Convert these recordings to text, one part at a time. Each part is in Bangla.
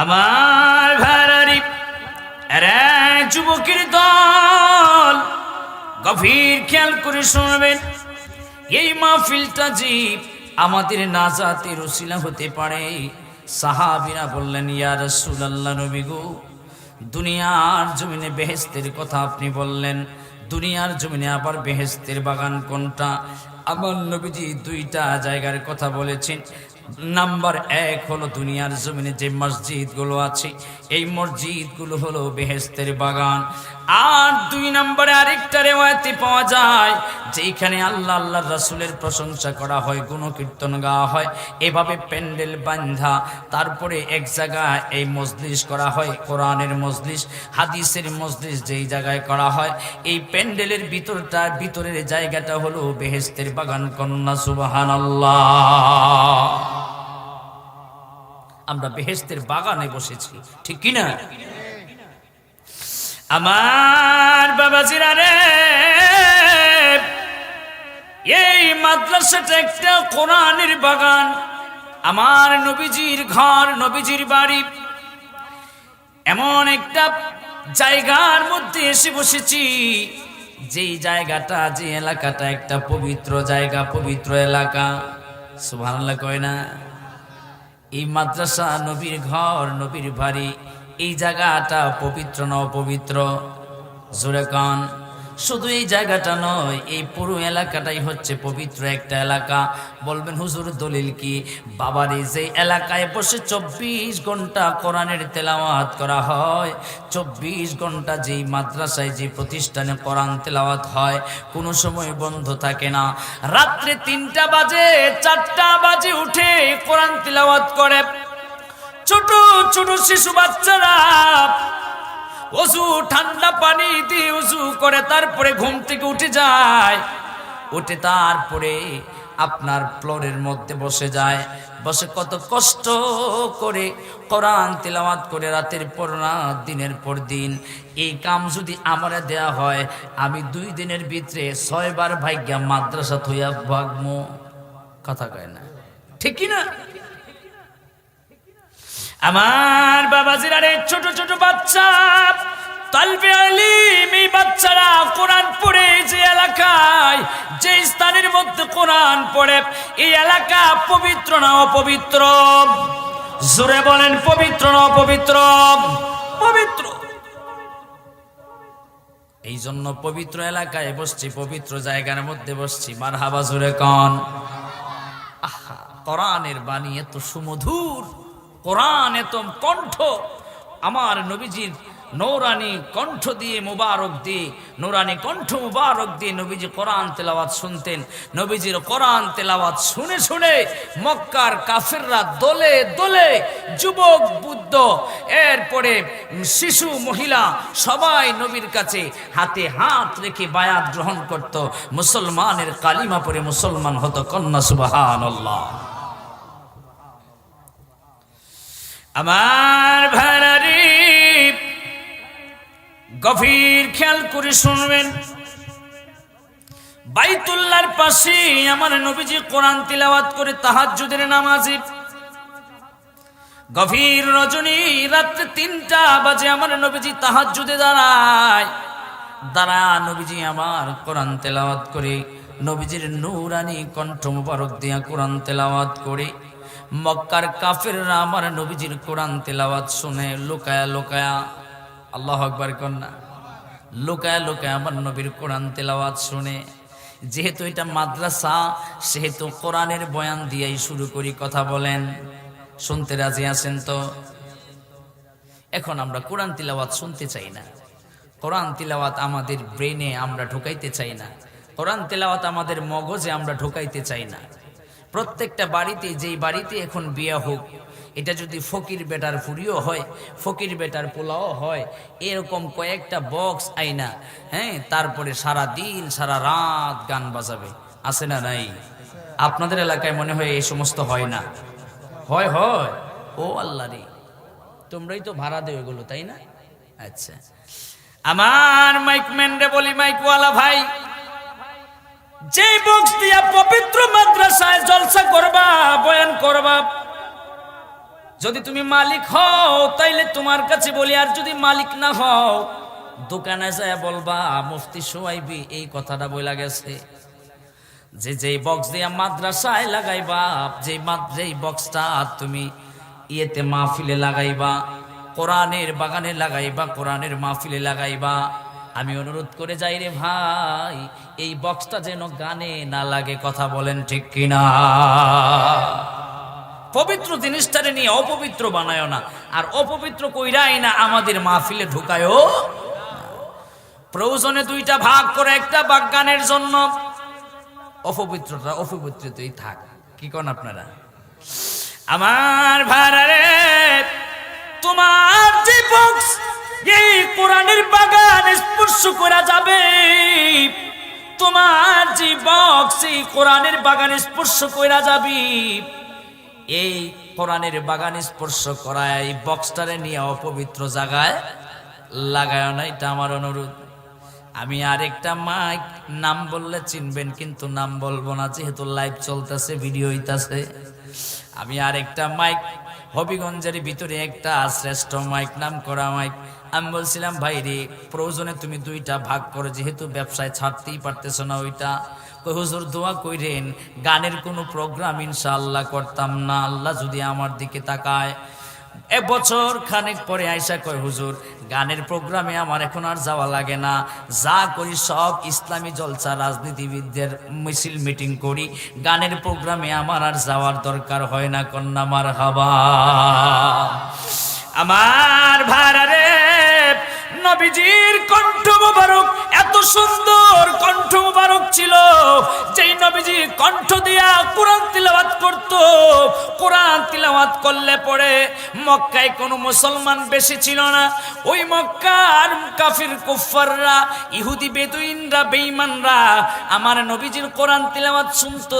আমার ভাইরারি এরা যুবকের দল গভীর খেয়াল করে শুনবেন। এই মাহফিলটা যে আমাদের নাজাতের উসিলা হতে পারে। সাহাবীরা বললেন, ইয়া রাসূলুল্লাহ, নবী গো, দুনিয়ার জমিনে বেহেশতের কথা আপনি বললেন, দুনিয়ার জমিনে আবার বেহেশতের বাগান কোনটা? আমার নবীজি দুইটা জায়গার কথা বলেছেন। নাম্বার এক হলো দুনিয়ার জমিনে যে মসজিদগুলো আছে, এই মসজিদগুলো হলো বেহেশতের বাগান। আর দুই নম্বরে আরেকটা রিওয়ায়াতে পাওয়া যায় যেখানে আল্লাহ আল্লাহর রাসূলের প্রশংসা করা হয়, গুণকীর্তন গাওয়া হয়, এভাবে প্যান্ডেল বান্ধা তারপরে এক জায়গায় এই মজলিস করা হয়, কোরআনের মজলিস, হাদিসের মজলিস যেই জায়গায় করা হয়, এই প্যান্ডেলের ভিতরের জায়গাটা হলো বেহেশতের বাগান। কন্যা সুবহানাল্লাহ। আমরা বেহেশতের বাগানে বসেছি, ঠিক কিনা? আমার বাবাজিরা রে, এই মাদ্রাসাটা একটা কোরআনের বাগান। আমার নবীজির ঘর, নবীজির বাড়ি, এমন একটা জায়গার মধ্যে এসে বসেছি যেই জায়গাটা, যে এলাকাটা একটা পবিত্র জায়গা, পবিত্র এলাকা। সুবহানাল্লাহ কয় না? এই মাদ্রাসা, নবীর ঘর, নবীর বাড়ি, এই জায়গাটা পবিত্র না অপবিত্র? জোরে কান। শুধু এই জায়গাটা নয়, এই পুরো এলাকাটাই হচ্ছে পবিত্র একটা এলাকা। বলবেন হুজুর দলিল কি? বাবার এই যে এলাকায় বসে 24 ঘন্টা কোরআনের তেলাওয়াত করা হয়, 24 ঘন্টা যেই মাদ্রাসায়, যে প্রতিষ্ঠানে কোরআন তেলাওয়াত হয়, কোনো সময় বন্ধ থাকে না। রাত্রে 3টা বাজে, 4টা বাজে উঠে কোরআন তেলাওয়াত করে। ছোট ছোট শিশু বাচ্চারা ওযু, ঠান্ডা পানি দিয়ে ওযু করে তারপরে ঘুম থেকে উঠে যায়। উঠে তারপরে আপনার ফ্লোরের মধ্যে বসে যায়, বসে কত কষ্ট করে কোরআন তিলাওয়াত করে রাতের পর রাত, দিনের পর দিন। এই কাম যদি আমারে দেয়া হয়, আমি 2 দিনের ভিতরে 6 বার ভাগ্যা মাদ্রাসা থইয়া ভাগমু। কথা কয় না, ঠিক কি না? আমার বাবাজিরা রে, ছোট ছোট বাচ্চা তালবে ইলম, এই বাচ্চারা কোরআন পড়ে যে এলাকায়, যে স্থানের মধ্যে কোরআন পড়ে, এই এলাকা পবিত্র না অপবিত্র? জোরে বলেন, পবিত্র না অপবিত্র? পবিত্র। এই জন্য পবিত্র এলাকায় বসছি, পবিত্র জায়গার মধ্যে বসছি। মারহাবা, জোরে কান। আহা, কোরআনের বাণী এত সুমধুর, কোরআন এত কণ্ঠ, আমার নবীজির নূরানি কণ্ঠ দিয়ে মুবারক দিয়ে, নূরানি কণ্ঠ মুবারক দিয়ে নবীজি কোরআন তেলাওয়াত শুনতেন। নবীজির কোরআন তেলাওয়াত শুনে শুনে মক্কার কাফেররা দলে দলে, যুবক বুদ্ধ, এরপরে শিশু মহিলা সবাই নবীর কাছে হাতে হাত রেখে বায়াত গ্রহণ করত, মুসলমানের কালিমা পড়ে মুসলমান হতো। কন্যা সুবহানাল্লাহ। আমার ভাইরারি, গভীর খেয়াল করে শুনবেন। বাইতুল্লাহর পাশে আমার নবীজি কোরআন তিলাওয়াত করে তাহাজ্জুদের নামাজে। গভীর রজনী, রাত্রে 3টা বাজে আমার নবীজি তাহাজ্জুদে দাঁড়ায়। নবীজি আমার কোরআন তেলাওয়াত করে, নবীজির নূরানি কণ্ঠ মুবারক দিয়া কোরআন তেলাওয়াত করে। মক্কার কাফেররা আমার নবীজির কোরআন তেলাওয়াত শুনে লুকায়া লুকায়া, আল্লাহু আকবার কন্যা, লুকায়া লুকায়া আমার নবীর কোরআন তেলাওয়াত শুনে। যেহেতু এটা মাদ্রাসা, সেহেতু কোরআনের বয়ান দিয়েই শুরু করি। কথা বলেন, শুনতে রাজি আছেন তো? এখন আমরা কোরআন তিলাওয়াত শুনতে চাই না, কোরআন তিলাওয়াত আমাদের ব্রেনে আমরা ঢুকাইতে চাই না, কোরআন তিলাওয়াত আমাদের মগজে আমরা ঢুকাইতে চাই না। প্রত্যেকটা বাড়িতে, যেই বাড়িতে এখন বিয়ে হোক, এটা যদি ফকির বেটার ফুরিও হয়, ফকির বেটার পোলাও হয়, এরকম কয়েকটা বক্স আইনা, হ্যাঁ, তারপরে সারা দিন সারা রাত গান বাজাবে। আছে না নাই? আপনাদের এলাকায় মনে হয় এই সমস্ত হয় না? হয় হয়। ও আল্লাহ রে, তোমরাই তো ভাড়া দেও এগুলো, তাই না? আচ্ছা, আমার মাইকম্যান রে বলি, মাইকওয়ালা ভাই, যে বক্স দিয়া পবিত্র মাদ্রাসায় জলসা করবা, বয়ান করবা, যদি তুমি মালিক হও তাইলে তোমার কাছে বলি, আর যদি মালিক না হও দোকানে যায় বলবা মুফতি সুহাইবি এই কথাটা বইলা গেছে যে যেই বক্স দিয়া মাদ্রাসায় লাগাইবা, যেই বক্সটা তুমি ইয়েতে মাহফিলে লাগাইবা, কোরআনের বাগানে লাগাইবা, কোরআনের মাহফিলে লাগাইবা, আমি অনুরোধ করে যাই রে ভাই এই বক্সটা যেন গানে না লাগে। কথা বলেন ঠিক কিনা? পবিত্র জিনিসটারে নিয়ে অপবিত্র বানায় না, আর অপবিত্র কইরাই না আমাদের মাহফিলে ঢুকায়ও। প্রয়োজনে দুইটা ভাগ করে একটা বাগানের জন্য, অপবিত্রতা অপবিত্রতাই থাক। কি কোন আপনারা? আমার ভাইরা, তোমার যে বক্স এই কোরআনের বাগান স্পর্শ করা যাবে, তোমার যে বক্স এই কোরআনের বাগান স্পর্শ করা যাবে, এই কোরআনের বাগান স্পর্শ করায় এই বক্সটারে নিয়ে অপবিত্র জায়গায় লাগায় না, এটা আমার অনুরোধ। আমি আরেকটা মাইক নাম বললে চিনবেন, কিন্তু নাম বলবো না যেহেতু লাইভ চলতেছে, ভিডিও হইতাছে। আমি আরেকটা মাইক হবিগঞ্জের ভিতরে একটা শ্রেষ্ঠ মাইক, নাম করা মাইক, আমি বলছিলাম ভাই রে প্রয়োজনে তুমি দুইটা ভাগ করে, যেহেতু ব্যবসায় ছাড়তেই পারতেছ না ওইটা, কই হুজুর দোয়া কইরেন গানের কোনো প্রোগ্রাম ইনশাআল্লাহ করতাম না, আল্লাহ যদি আমার দিকে তাকায়। বছর খানেক পরে আয়সা কয় হুজুর গানের প্রোগ্রামে আমার এখন আর যাওয়া লাগে না, যা করি সব ইসলামী জলসা, রাজনীতিবিদদের মিছিল মিটিং করি, গানের প্রোগ্রামে আমার আর যাওয়ার দরকার হয় না। কন্যা মারহাবা। আমার ভাইরা, নবীজির কণ্ঠ মোবারক এত সুন্দর কণ্ঠ মোবারক ছিল, যেই নবীজি কণ্ঠ দিয়া কোরআন তিলাওয়াত করত, কোরআন তিলাওয়াত করলে পরে মক্কায় কোনো মুসলমান বেশি ছিল না। ওই মক্কার কাফির কুফাররা, ইহুদি বেদুইনরা, বেঈমানরা আমার নবীজির কোরআন তিলাওয়াত শুনতো।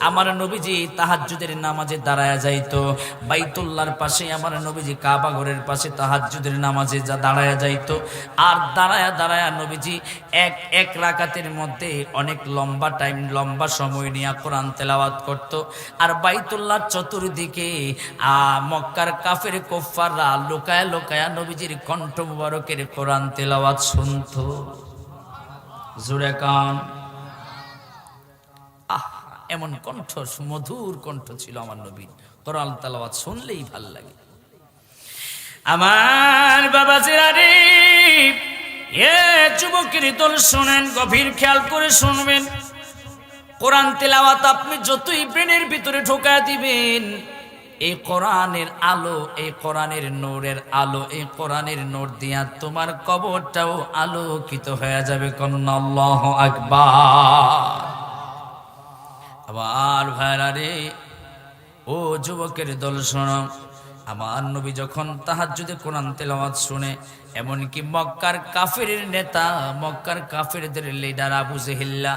আমার নবীজি তাহাজ্জুদের নামাজে দাঁড়ায়া যাইতো, বাইতুল্লাহর পাশে আমার নবীজি কাবা ঘরের পাশে তাহাজ্জুদের নামাজে দাঁড়ায়া যাইতো। আর দাঁড়ায়া দাঁড়ায়া নবীজি এক রাকাতের মধ্যে অনেক লম্বা টাইম, লম্বা সময় নিয়ে কোরআন তেলাওয়াত করত। আর বাইতুল্লাহর চতুর্দিকে মক্কার কাফের কুফাররা লুকায়া লুকায়া নবীজির কণ্ঠ মুবারকের কোরআন তেলাওয়াত শুনতো। জোরে কান। এমন কণ্ঠ, মধুর কণ্ঠ ছিল আমার নবীর, কোরআন তেলাওয়াত শুনলেই ভাল লাগে। আমার বাবাজিরা রে, এ যুবকের দল শুনেন, গভীর খেয়াল করে শুনবেন। কোরআন তেলাওয়াত আপনি যতই ব্রেনের ভিতরে ঢোকা দিবেন, এই কোরআনের আলো, এই কোরআনের নূরের আলো, এই কোরআনের নূর দিয়া তোমার কবরটাও আলোকিত হয়ে যাবে। কন্না আল্লাহু আকবার। আবার ভাইরা রে, ও যুবকের দল শোনো, আমার নবী যখন তাহাজ্জুদে কোরআন তেলাওয়াত শুনে, এমনকি মক্কার কাফেরের নেতা, মক্কার কাফেরদের লিডার আবু জেহিল্লা,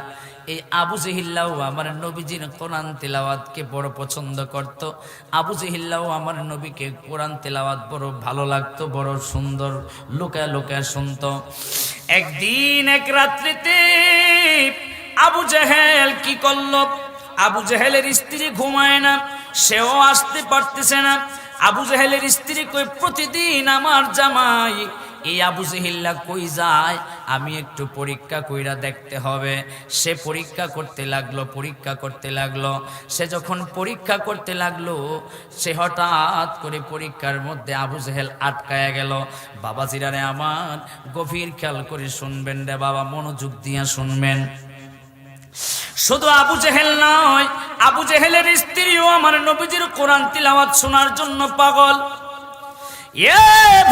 এই আবু জেহিল্লাও আমার নবীজির কোরআন তেলাওয়াতকে বড় পছন্দ করত। আবু জেহিল্লাও আমার নবীকে কোরআন তেলাওয়াত বড় ভালো লাগতো, বড় সুন্দর লুকায় লুকায় শুনত। একদিন এক রাত্রিতে আবু জেহেল কি করল, আবু জেহেলের স্ত্রী ঘুমায় না, সেও আসতে পারতেছে না। আবু জেহেলের স্ত্রী কই, প্রতিদিন আমার জামাই এই আবু জেহিল্লা কই যায়, আমি একটু পরীক্ষা কইরা দেখতে হবে। সে পরীক্ষা করতে লাগলো, পরীক্ষা করতে লাগলো। সে যখন পরীক্ষা করতে লাগলো, সে হঠাৎ করে পরীক্ষার মধ্যে আবু জেহেল আটকায়া গেল। বাবাজিরা রে আমার, গভীর খেয়াল করে শুনবেন রে বাবা, মনোযোগ দিয়া শুনবেন। শুধু আবু জেহেল নয়, আবু জেহেলের স্ত্রীও আমার নবীজির কোরআন তিলাওয়াত শোনার জন্য পাগল। এ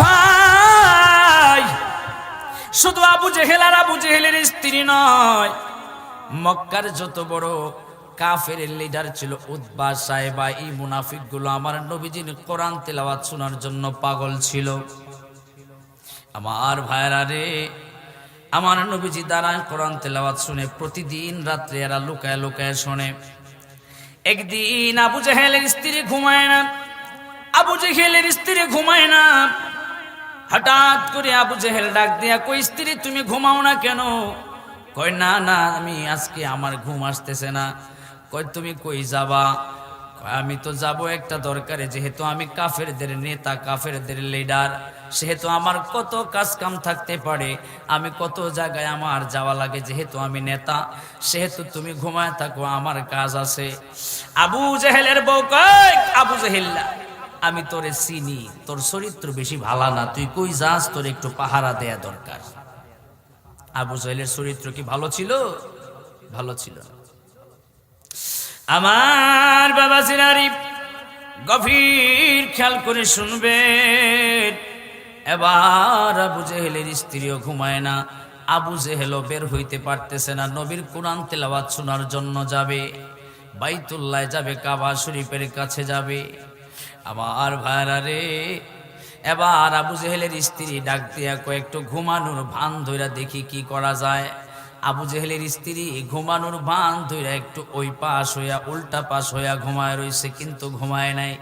ভাই, শুধু আবু জেহেল আর আবু জেহেলের স্ত্রী নয়, মক্কার যত বড় কাফের লিডার ছিল, উতবা, সাইবা, এই মুনাফিকগুলো আমার নবীজির কোরআন তিলাওয়াত শোনার জন্য পাগল ছিল। আমার ভাইরা রে, আমার নবীজি দাঁড়ায় কোরআন তেলাওয়াত শুনে, প্রতিদিন রাত্রে এরা লুকায় লুকায় শোনে। একদিন আবু জেহেলের স্ত্রী ঘুমায় না, আবু জেহেলের স্ত্রী ঘুমায় না। হঠাৎ করে আবু জেহেল ডাক দিয়া কই, স্ত্রী তুমি ঘুমাও না কেন? কয় না না, আমি আজকে আমার ঘুম আসতেছে না। কয় তুমি কই যাবা? আমি তো যাব একটা দরকারে, যেহেতু আমি কাফেরদের নেতা, কাফেরদের লিডার, সেহেতু আমার কত কাজ কাম থাকতে পারে, আমি কত জায়গায় আমার যাওয়া লাগে, যেহেতু আমি নেতা, সেহেতু তুমি ঘুমায় থাকো, আমার কাজ আছে। আবু জেহেলের বউ কয়, আবু জেহেল্লা, আমি তোরে চিনি, তোর চরিত্র বেশি ভালো না, তুই কই যাস, তোর একটু পাহারা দেয়া দরকার। আবু জেহেলের চরিত্র কি ভালো ছিল? ভালো ছিল না। আমার বাবা জিনারি গভীর খেয়াল করে শুনবেন। এবার আবু জেহেলের স্ত্রীও ঘুমায় না, আবু জেহেলও বের হইতে পারতেছে না, নবীর কোরআন তেলাওয়াত শোনার জন্য যাবে, বাইতুল্লাহ যাবে, কাবা শরীফের কাছে যাবে। আমার ভাইরা রে, এবার আবু জেহেলের স্ত্রী ডাক দিয়া কয়েকটু ঘুমানোর ভান ধইরা দেখি কি করা যায়। আবু জেহেলের স্ত্রী ঘুমানোর ভান ধইরা একটু ওই পাশ হইয়া উল্টা পাশ হইয়া ঘুমায় রইছে, কিন্তু ঘুমায় নাই।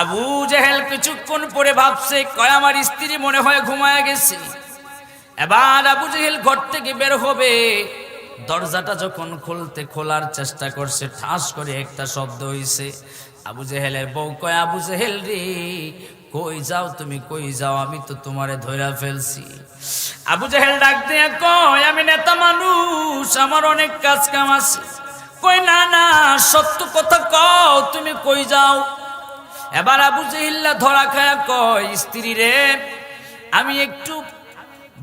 আবু জেহেল কিছুক্ষণ পরে ভাবছে, কয় আমার স্ত্রী মনে হয় ঘুমায় গেছে। এবার আবু জেহেল ঘর থেকে বের হবে, দরজাটা যখন খোলার চেষ্টা করছে, ঠাস করে একটা শব্দ হইছে। আবু জেহেলের বউ কয়, আবু জেহেল রে, কই যাও তুমি, কই যাও, আমি তো তোমারে ধইরা ফেলছি। আবু জেহেল ডাক দিয়া কয়, আমি নেতা মানুষ, আমার অনেক কাজ কাম আছে। কই না না, সত্য কথা কও, তুমি কই যাও। এবার আবু জেহেল্লা ধরা খায়া কয়, স্ত্রী রে, আমি একটু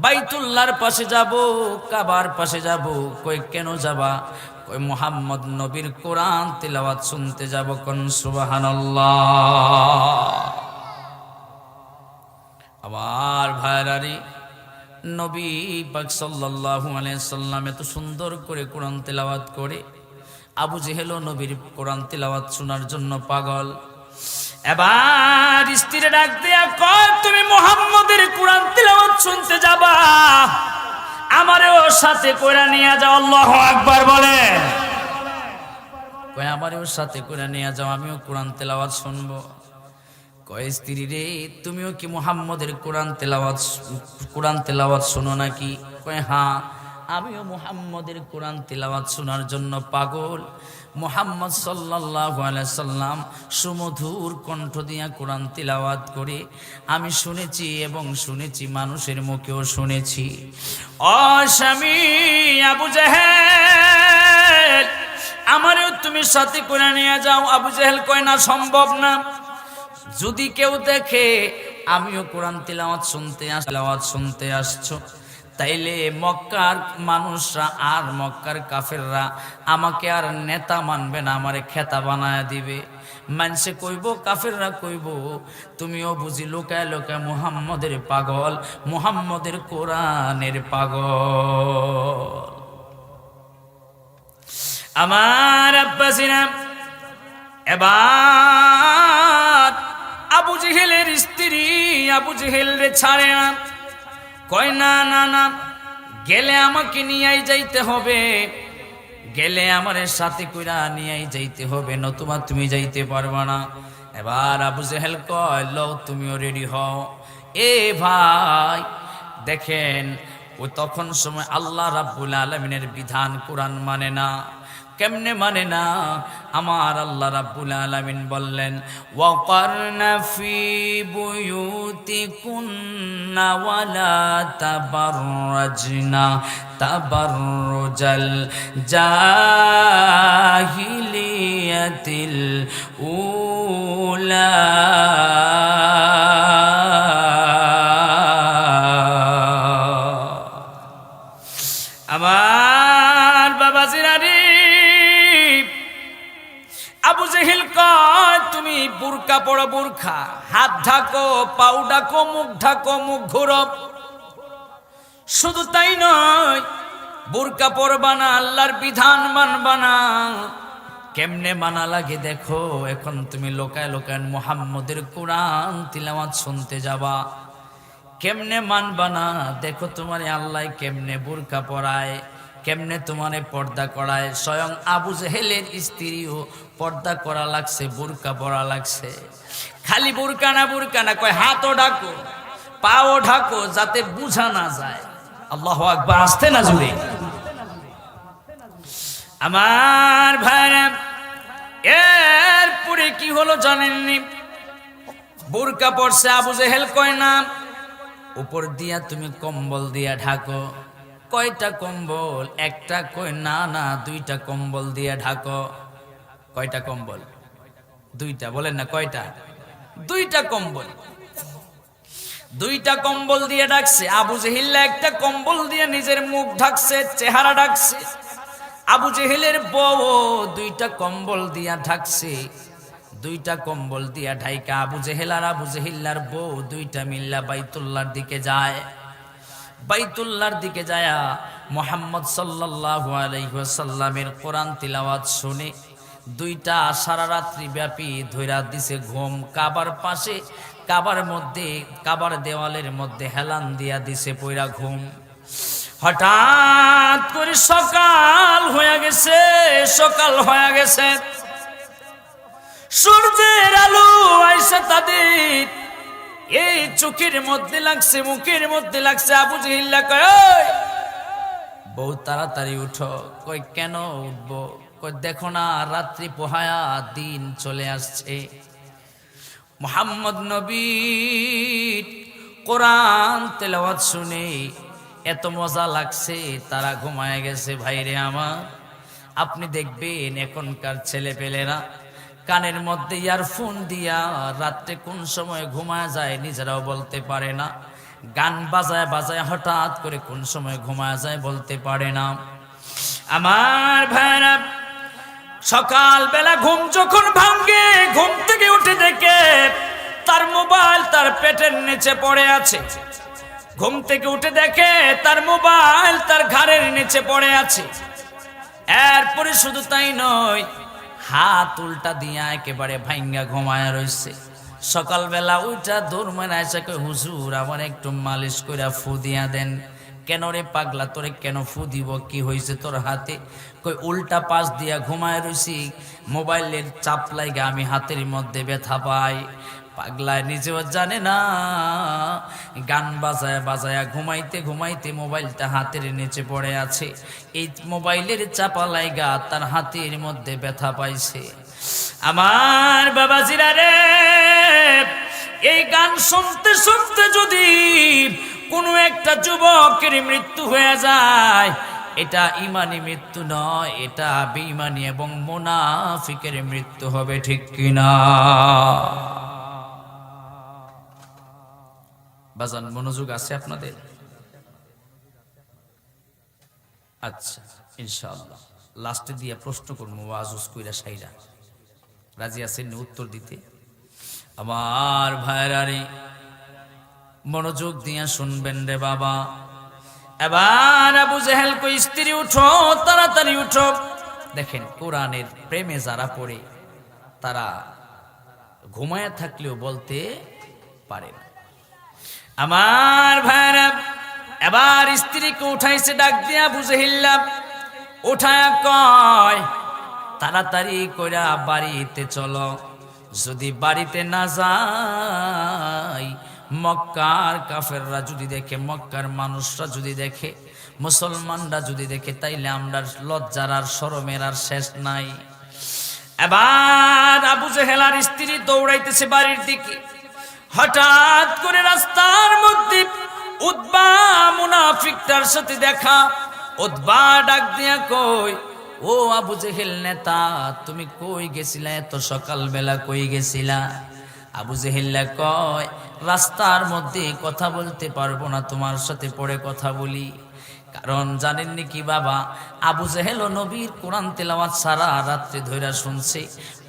বাইতুল্লাহর পাশে যাব, কাবার পাশে যাব। কই কেন যাবা? কই মুহাম্মদ নবীর কোরআন তিলাওয়াত শুনতে যাব। কোন সুবহানাল্লাহ। আমার ভাইরারি, নবী পাক সাল্লাল্লাহু আলাইহি সাল্লাম এত সুন্দর করে কোরআন তেলাওয়াত করে, আবু জেহেলও নবীর কোরআন তেলাওয়াত শোনার জন্য পাগল। এবার স্ত্রী ডাক দিয়া কয়, তুমি মুহাম্মদের কোরআন তেলাওয়াত শুনতে যাবা, আমারও সাথে কইরা নিয়ে যাও। আল্লাহু আকবার বলেন। কয় আমারও সাথে কইরা নিয়ে যাও, আমিও কোরআন তেলাওয়াত শুনবো। কয় স্ত্রী রে, তুমিও কি মুহাম্মদের কোরআন তেলাওয়াত শোনো নাকি? কয় হ্যাঁ, আমিও মুহাম্মদের কোরআন তেলাওয়াত শোনার জন্য পাগল। মুহাম্মদ সাল্লাল্লাহু আলাইহি সাল্লাম সুমধুর কণ্ঠ দিয়া কোরআন তিলাওয়াত করে আমি শুনেছি, এবং শুনেছি মানুষের মুখেও শুনেছি। ও স্বামী আবু জেহেল, আমারও তুমি সাথে করে নিয়ে যাও। আবু জেহেল কয় না, সম্ভব না। যদি কেউ দেখে আমিও কোরআন তিলাওয়াত শুনতে আসছো, তাইলে মক্কার মানুষরা আর মক্কার কাফেররা আমাকে আর নেতা মানবে না, আমারে খেতা বানায় দিবে। মানুষে কইব, কাফেররা কইব, তুমিও বুঝি লোকায় লোকায় মুহাম্মদের পাগল, মুহাম্মদের কোরআনের পাগল। আমার আব্বাসিনা, এবার আবু জেহেলের স্ত্রী আবু জেহেল রে ছাড়ে না। কয় না না না, গেলে আমাকে নিয়েই যাইতে হবে, গেলে আমারে সাথে কইরা নিয়েই যাইতে হবে, নতুবা তুমি যাইতে পারবা না। এবার আবু জেহেল কয়, লও তুমিও রেডি হও। এ ভাই দেখেন, ও তখন সময় আল্লাহ রাব্বুল আলামিনের বিধান কোরআন মানে না। কেমনে মানে না? আমার আল্লাহ রাব্বুল আলামিন বললেন, ওয়াকারনা ফি বুয়ুতিকুন্না ওয়ালা তাবাররাজনা তাবাররুজাল জাহিলিয়াতিল উলা। আমার বাবাজিরা রে, আবু জেহেল কয়, তুমি বুরকা পড়ো, বুরখা, হাত ঢাকো, পাও ঢাকো, মুখ ঢাকো, মুখ ঘুরো। শুধু তাই নয়, বুরকা পরবা না, আল্লাহর বিধান মানবা না। কেমনে মানা লাগে দেখো। এখন তুমি লোকায় লোকায় মুহাম্মদের কোরআন তিলাওয়াত শুনতে যাবা, কেমনে মানবা না দেখো। তোমারে আল্লাহ কেমনে বুরকা পরায়, কেমনে তোমারে পর্দা করায়। স্বয়ং আবু জেহেলের স্ত্রীও পর্দা করা লাগছে, বুরকা পরা লাগছে। খালি বুরকা না, কয় হাতও ঢাকো, পাও ঢাকো, যাতে বুঝা না যায়। আল্লাহু আকবার, আসতে না জুড়ে। আমার ভাইরা, এরপরে কি হলো জানেননি? বোরকা পরছে। আবু জেহেল কয় না, উপর দিয়া তুমি কম্বল দিয়া ঢাকো। কয়টা কম্বল? একটা। কয় না না, দুইটা কম্বল দিয়া ঢাকো। কয়টা কম্বল? দুইটা। বলেন না কয়টা? দুইটা কম্বল। দুইটা কম্বল দিয়ে ঢাকছে। আবু জেহেল একটা কম্বল দিয়ে নিজের মুখ ঢাকছে, চেহারা ঢাকছে। আবু জেহেলের বউ দুইটা কম্বল দিয়া ঢাকছে। দুইটা কম্বল দিয়া ঢাইকা আবু জেহেল আর আবু জেহিল্লার বউ দুইটা মিল্লা বাইতুল্লাহর দিকে যায়। বাইতুল্লাহর দিকে যায়া মুহাম্মদ সাল্লাল্লাহু আলাইহি ওয়াসাল্লামের কোরআন তিলাওয়াত শুনে দুইটা সারা রাত্রি ব্যাপী ধইরা দিছে ঘুম। কাবার পাশে, কাবার মধ্যে, কাবার দেওয়ালের মধ্যে হেলান দিয়া দিছে পয়রা ঘুম। হঠাৎ করে সকাল হয়ে গেছে, সকাল হয়ে গেছে। সূর্যের আলো আইসা তাদের এই চোখের মধ্যে লাগছে, মুখের মধ্যে লাগছে। আবু জেহিল কয়, বউ তাড়াতাড়ি উঠো। কই কেন উঠবো? কই দেখো না রাত্রি পোহায়া দিন চলে আসছে। মুহাম্মদ নবী কোরআন তেলাওয়াত শুনে এত মজা লাগছে, তারা ঘুমায় গেছে। ভাইরে আমার, আপনি দেখবেন এখনকার ছেলে পেলেরা কানের মধ্যে ইয়ারফোন দিয়া রাত্রে কোন সময় ঘুমায় যায় নিজেরাও বলতে পারে না। গান বাজায় বাজায় হঠাৎ করে কোন সময় ঘুমায় যায় বলতে পারে না। আমার ভাইরা, সকাল বেলা ঘুম যখন ভাঙ্গে, ঘুম থেকে উঠে দেখে তার মোবাইল তার পেটের নিচে পড়ে আছে। ঘুম থেকে উঠে দেখে তার মোবাইল তার ঘাড়ের নিচে পড়ে আছে। এরপরে শুধু তাই নয়, হাত উল্টা দিয়া একেবারে ভাঙ্গা ঘুমায় রয়েছে। সকালবেলা ওইটা দৌড় মানে আসে, হুজুর আমার একটু মালিশ করে ফু দিয়া দেন। কেন রে পাগলা, তোরে কেন ফু দিব? কি হয়েছে তোর হাতে? কই উল্টা পাশ দিয়া ঘুমায় রয়েছি, মোবাইলের চাপ লাগা আমি হাতের মধ্যে ব্যথা পাই। পাগলায় নিজেও জানে না, গান বাজায় বাজায়া ঘুমাইতে ঘুমাইতে মোবাইলটা হাতের নিচে পড়ে আছে। এই মোবাইলের চাপা লাইগা তার হাতের মধ্যে ব্যথা পাইছে। আমার বাবাজিরা রে, এই গান শুনতে শুনতে যদি কোনো একটা যুবকের মৃত্যু হয়ে যায়, এটা ইমানি মৃত্যু নয়, এটা বেঈমানি এবং মুনাফিকের মৃত্যু হবে। ঠিক কিনা বাজান? মনোযোগ আছে আপনাদের? আচ্ছা, ইনশাআল্লাহ লাস্টে দিয়ে প্রশ্ন করবো ওয়াজুস কইরা সাইরা। রাজি আছেন উত্তর দিতে? আমার ভাইরা রে, মনোযোগ দিয়া শুনবেন রে বাবা। এবার আবু জেহেল কই, স্ত্রী উঠো, তাড়াতাড়ি উঠো। দেখেন, কোরআনের প্রেমে যারা পড়ে তারা ঘুমায়া থাকলেও বলতে পারে না। আমার ভাইরা, এবার স্ত্রীকে উঠাইছে ডাক দিয়া আবু জেহিল। উঠায়া কয়, তাড়াতাড়ি কইরা বাড়িতে চলো। যদি বাড়িতে না যাই, মক্কার কাফেররা যদি দেখে, মক্কার মানুষরা যদি দেখে, মুসলমানরা যদি দেখে, তাইলে আমরা লজ্জার আর শরমের আর শেষ নাই। এবার আবু জেহেল আর স্ত্রী দৌড়াইতেছে বাড়ির দিকে। হঠাৎ করে রাস্তার মধ্যে উতবা মুনাফিকটার সাথে দেখা। উতবা ডাক দিয়া কই, ও আবু জেহেল নেতা, তুমি কই গেছিলা? এত সকালবেলা কই গেছিলা? আবু জেহেল কয়, রাস্তার মধ্যে কথা বলতে পারবো না, তোমার সাথে পড়ে কথা বলি। কারণ জানেননি কি বাবা, আবু জেহেল ও নবীর কোরআন তেলাওয়াত সারা রাত্রি ধইরা শুনছে।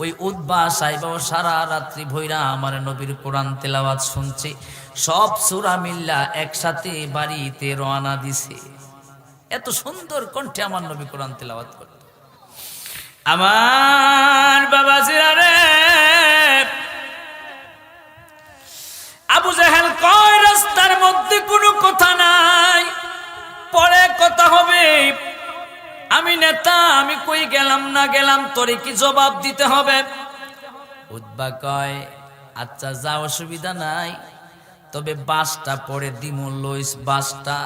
ওই উতবা সাহেবও সারা রাত্রি ভইরা আমার নবীর কোরআন তেলাওয়াত শুনছে। সব সূরা মিল্লা একসাথে বাড়িতে রওনা দিছে। এত সুন্দর কণ্ঠে আমার নবী কোরআন তেলাওয়াত করত। আমার বাবাজিরা রে, আবু জেহেল কয়, রাস্তার মধ্যে কোনো কথা নাই, পরে কথা হবে। আমি নেতা, আমি কই গেলাম না গেলাম তোরে কি জবাব দিতে হবে? উতবা কয়, আচ্ছা যা, অসুবিধা নাই, তবে বাসটা পরে দিমু, লইস বাসটা।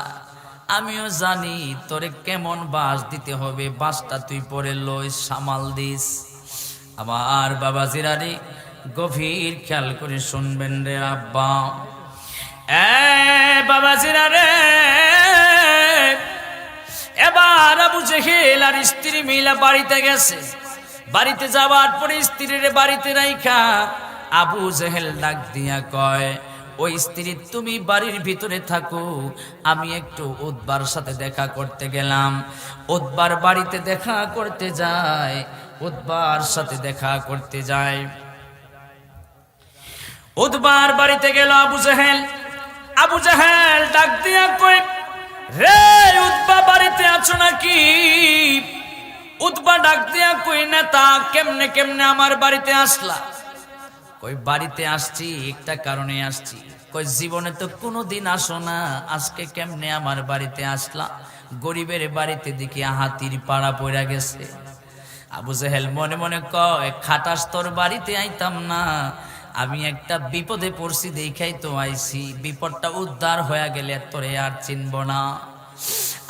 আমিও জানি তোরে কেমন বাস দিতে হবে, বাসটা তুই পরে লইস, সামাল দিস। আমার বাবাজিরা রে, গভীর খেয়াল করে শুনবেন রে আব্বা। বাবাজিরা রে, এবার আবু জেহেল আর স্ত্রী মিলা বাড়িতে গেছে। বাড়িতে যাওয়ার পরে স্ত্রীর বাড়িতে রাইখা আবু জেহেল ডাক দিয়া কয়, ওই স্ত্রী তুমি বাড়ির ভিতরে থাকো, আমি একটু উতবার সাথে দেখা করতে গেলাম। উতবার বাড়িতে দেখা করতে যায়, উতবার সাথে দেখা করতে যায়। উতবার বাড়িতে গেল আবু জেহেল। আবু জেহেল ডাক দিয়া কয়, রে উতবা বাড়িতে আছো নাকি? উতবা ডাক দিয়া কই, নেতা কেমনে কেমনে আমার বাড়িতে আসলা? কই বাড়িতে আসছি একটা কারণে আসছি। কই জীবনে তো কোনোদিন আসো না, আজকে কেমনে আমার বাড়িতে আসলা? গরিবের বাড়িতে দেখি হাতির পাড়া পড়া গেছে। আবু জেহেল মনে মনে কয়, খাটাস তোর বাড়িতে আইতাম না, আমি একটা বিপদে পড়ছি দেখাই তো আইছি। বিপদটা উদ্ধার হয়ে গেলে তোরে আর চিনব না।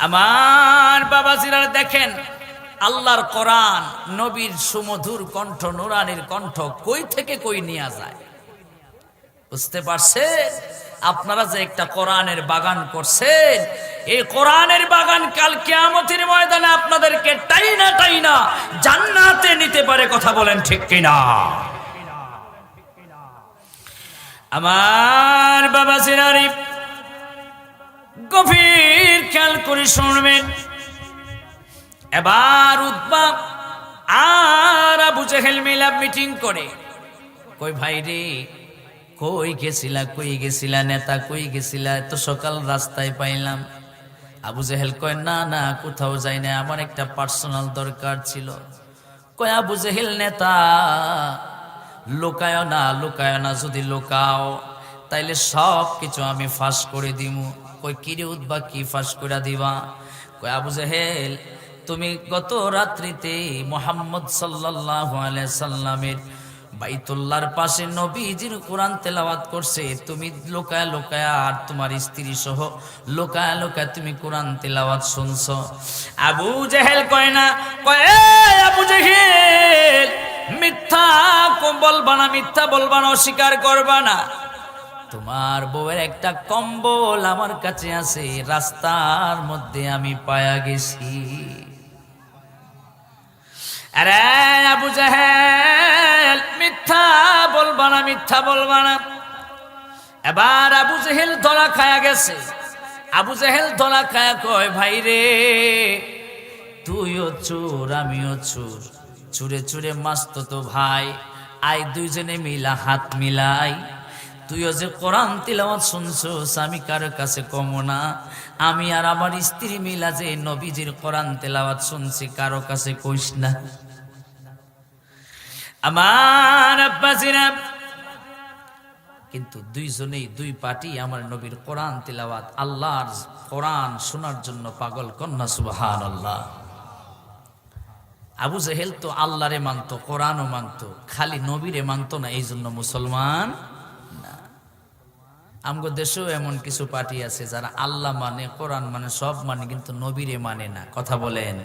আমার বাবাজিরা দেখেন, আল্লাহর কোরআন, নবীর সুমধুর কণ্ঠ, নুরানির কণ্ঠ কই থেকে কই নিয়ে যায়। বুঝতে পারছেন? আপনারা যে একটা কোরআনের বাগান করছেন, এই কোরআনের বাগান কাল কিয়ামতের ময়দানে আপনাদেরকে টাইনা টাইনা জান্নাতে নিতে পারে। কথা বলেন ঠিক কিনা? আমার বাবাজিরা রে, গভীর খেয়াল করে শুনবেন। এবার উতবা আর আবু জেহেল মিলা মিটিং করে, কই ভাই রে, কই গেছিলা কই গেছিলা নেতা, কই গেছিলা? এত সকাল রাস্তায় পাইলাম। আবু জেহেল কয়, না না কোথাও যাই না, আমার একটা পার্সোনাল দরকার ছিল। কয় আবু জেহেল নেতা, লুকায় না লুকায় না, যদি লুকাও তাইলে সব কিছু আমি ফাঁস করে দিমু। কই কিরে উতবা, কি ফাঁস করে দিবা? কয় আবু জেহেল, তুমি গত রাত্রিতে মুহাম্মদ সাল্লাল্লাহু আলাইহি সাল্লামের বাইতুল্লাহর পাশে নবীজির কোরআন তেলাওয়াত করছে, তুমি লোকায় লোকায় আর তোমার স্ত্রী সহ লোকায় লোকায় তুমি কোরআন তেলাওয়াত শুনছো। আবু জেহেল কয় না, কয় আবু জেহেল, মিথ্যা বলবা না, মিথ্যা বলবা না, অস্বীকার করবা না। তোমার বউয়ের একটা কম্বল আমার কাছে আছে, রাস্তার মধ্যে আমি পায়া গেছি। আরে আবু জেহেল, মিথ্যা বলবা না, মিথ্যা বলবা না। এবার আবু জেহেল ধরা খায়া গেছে। আবু জেহেল ধরা খায়া কয়, ভাই রে, তুইও চোর আমিও চোর, চুরে চুরে মাস্ত তো ভাই, আই দুইজনে মিলা হাত মিলাই। তুইও যে কোরআন তিলাওয়াত শুনছস, আমি কারো কাছে কম না। আমি আর আমার স্ত্রী মিলা যে নবীজির কোরআন তেলাওয়াত শুনছি, কারো কাছে কইস না। আমার আব্বাজিরা, কিন্তু দুইজনেই দুই পার্টি আমার নবীর কোরআন তিলাওয়াত, আল্লাহর কোরআন শোনার জন্য পাগল। কন্যা সুবহানাল্লাহ। আবু জেহেল তো আল্লাহরে মানতো, কোরআনও মানতো, খালি নবীরে মানতো না, এই জন্য মুসলমান না। আমগো দেশেও এমন কিছু পার্টি আছে যারা আল্লাহ মানে, কোরআন মানে, সব মানে, কিন্তু নবীরে মানে না। কথা বলেন।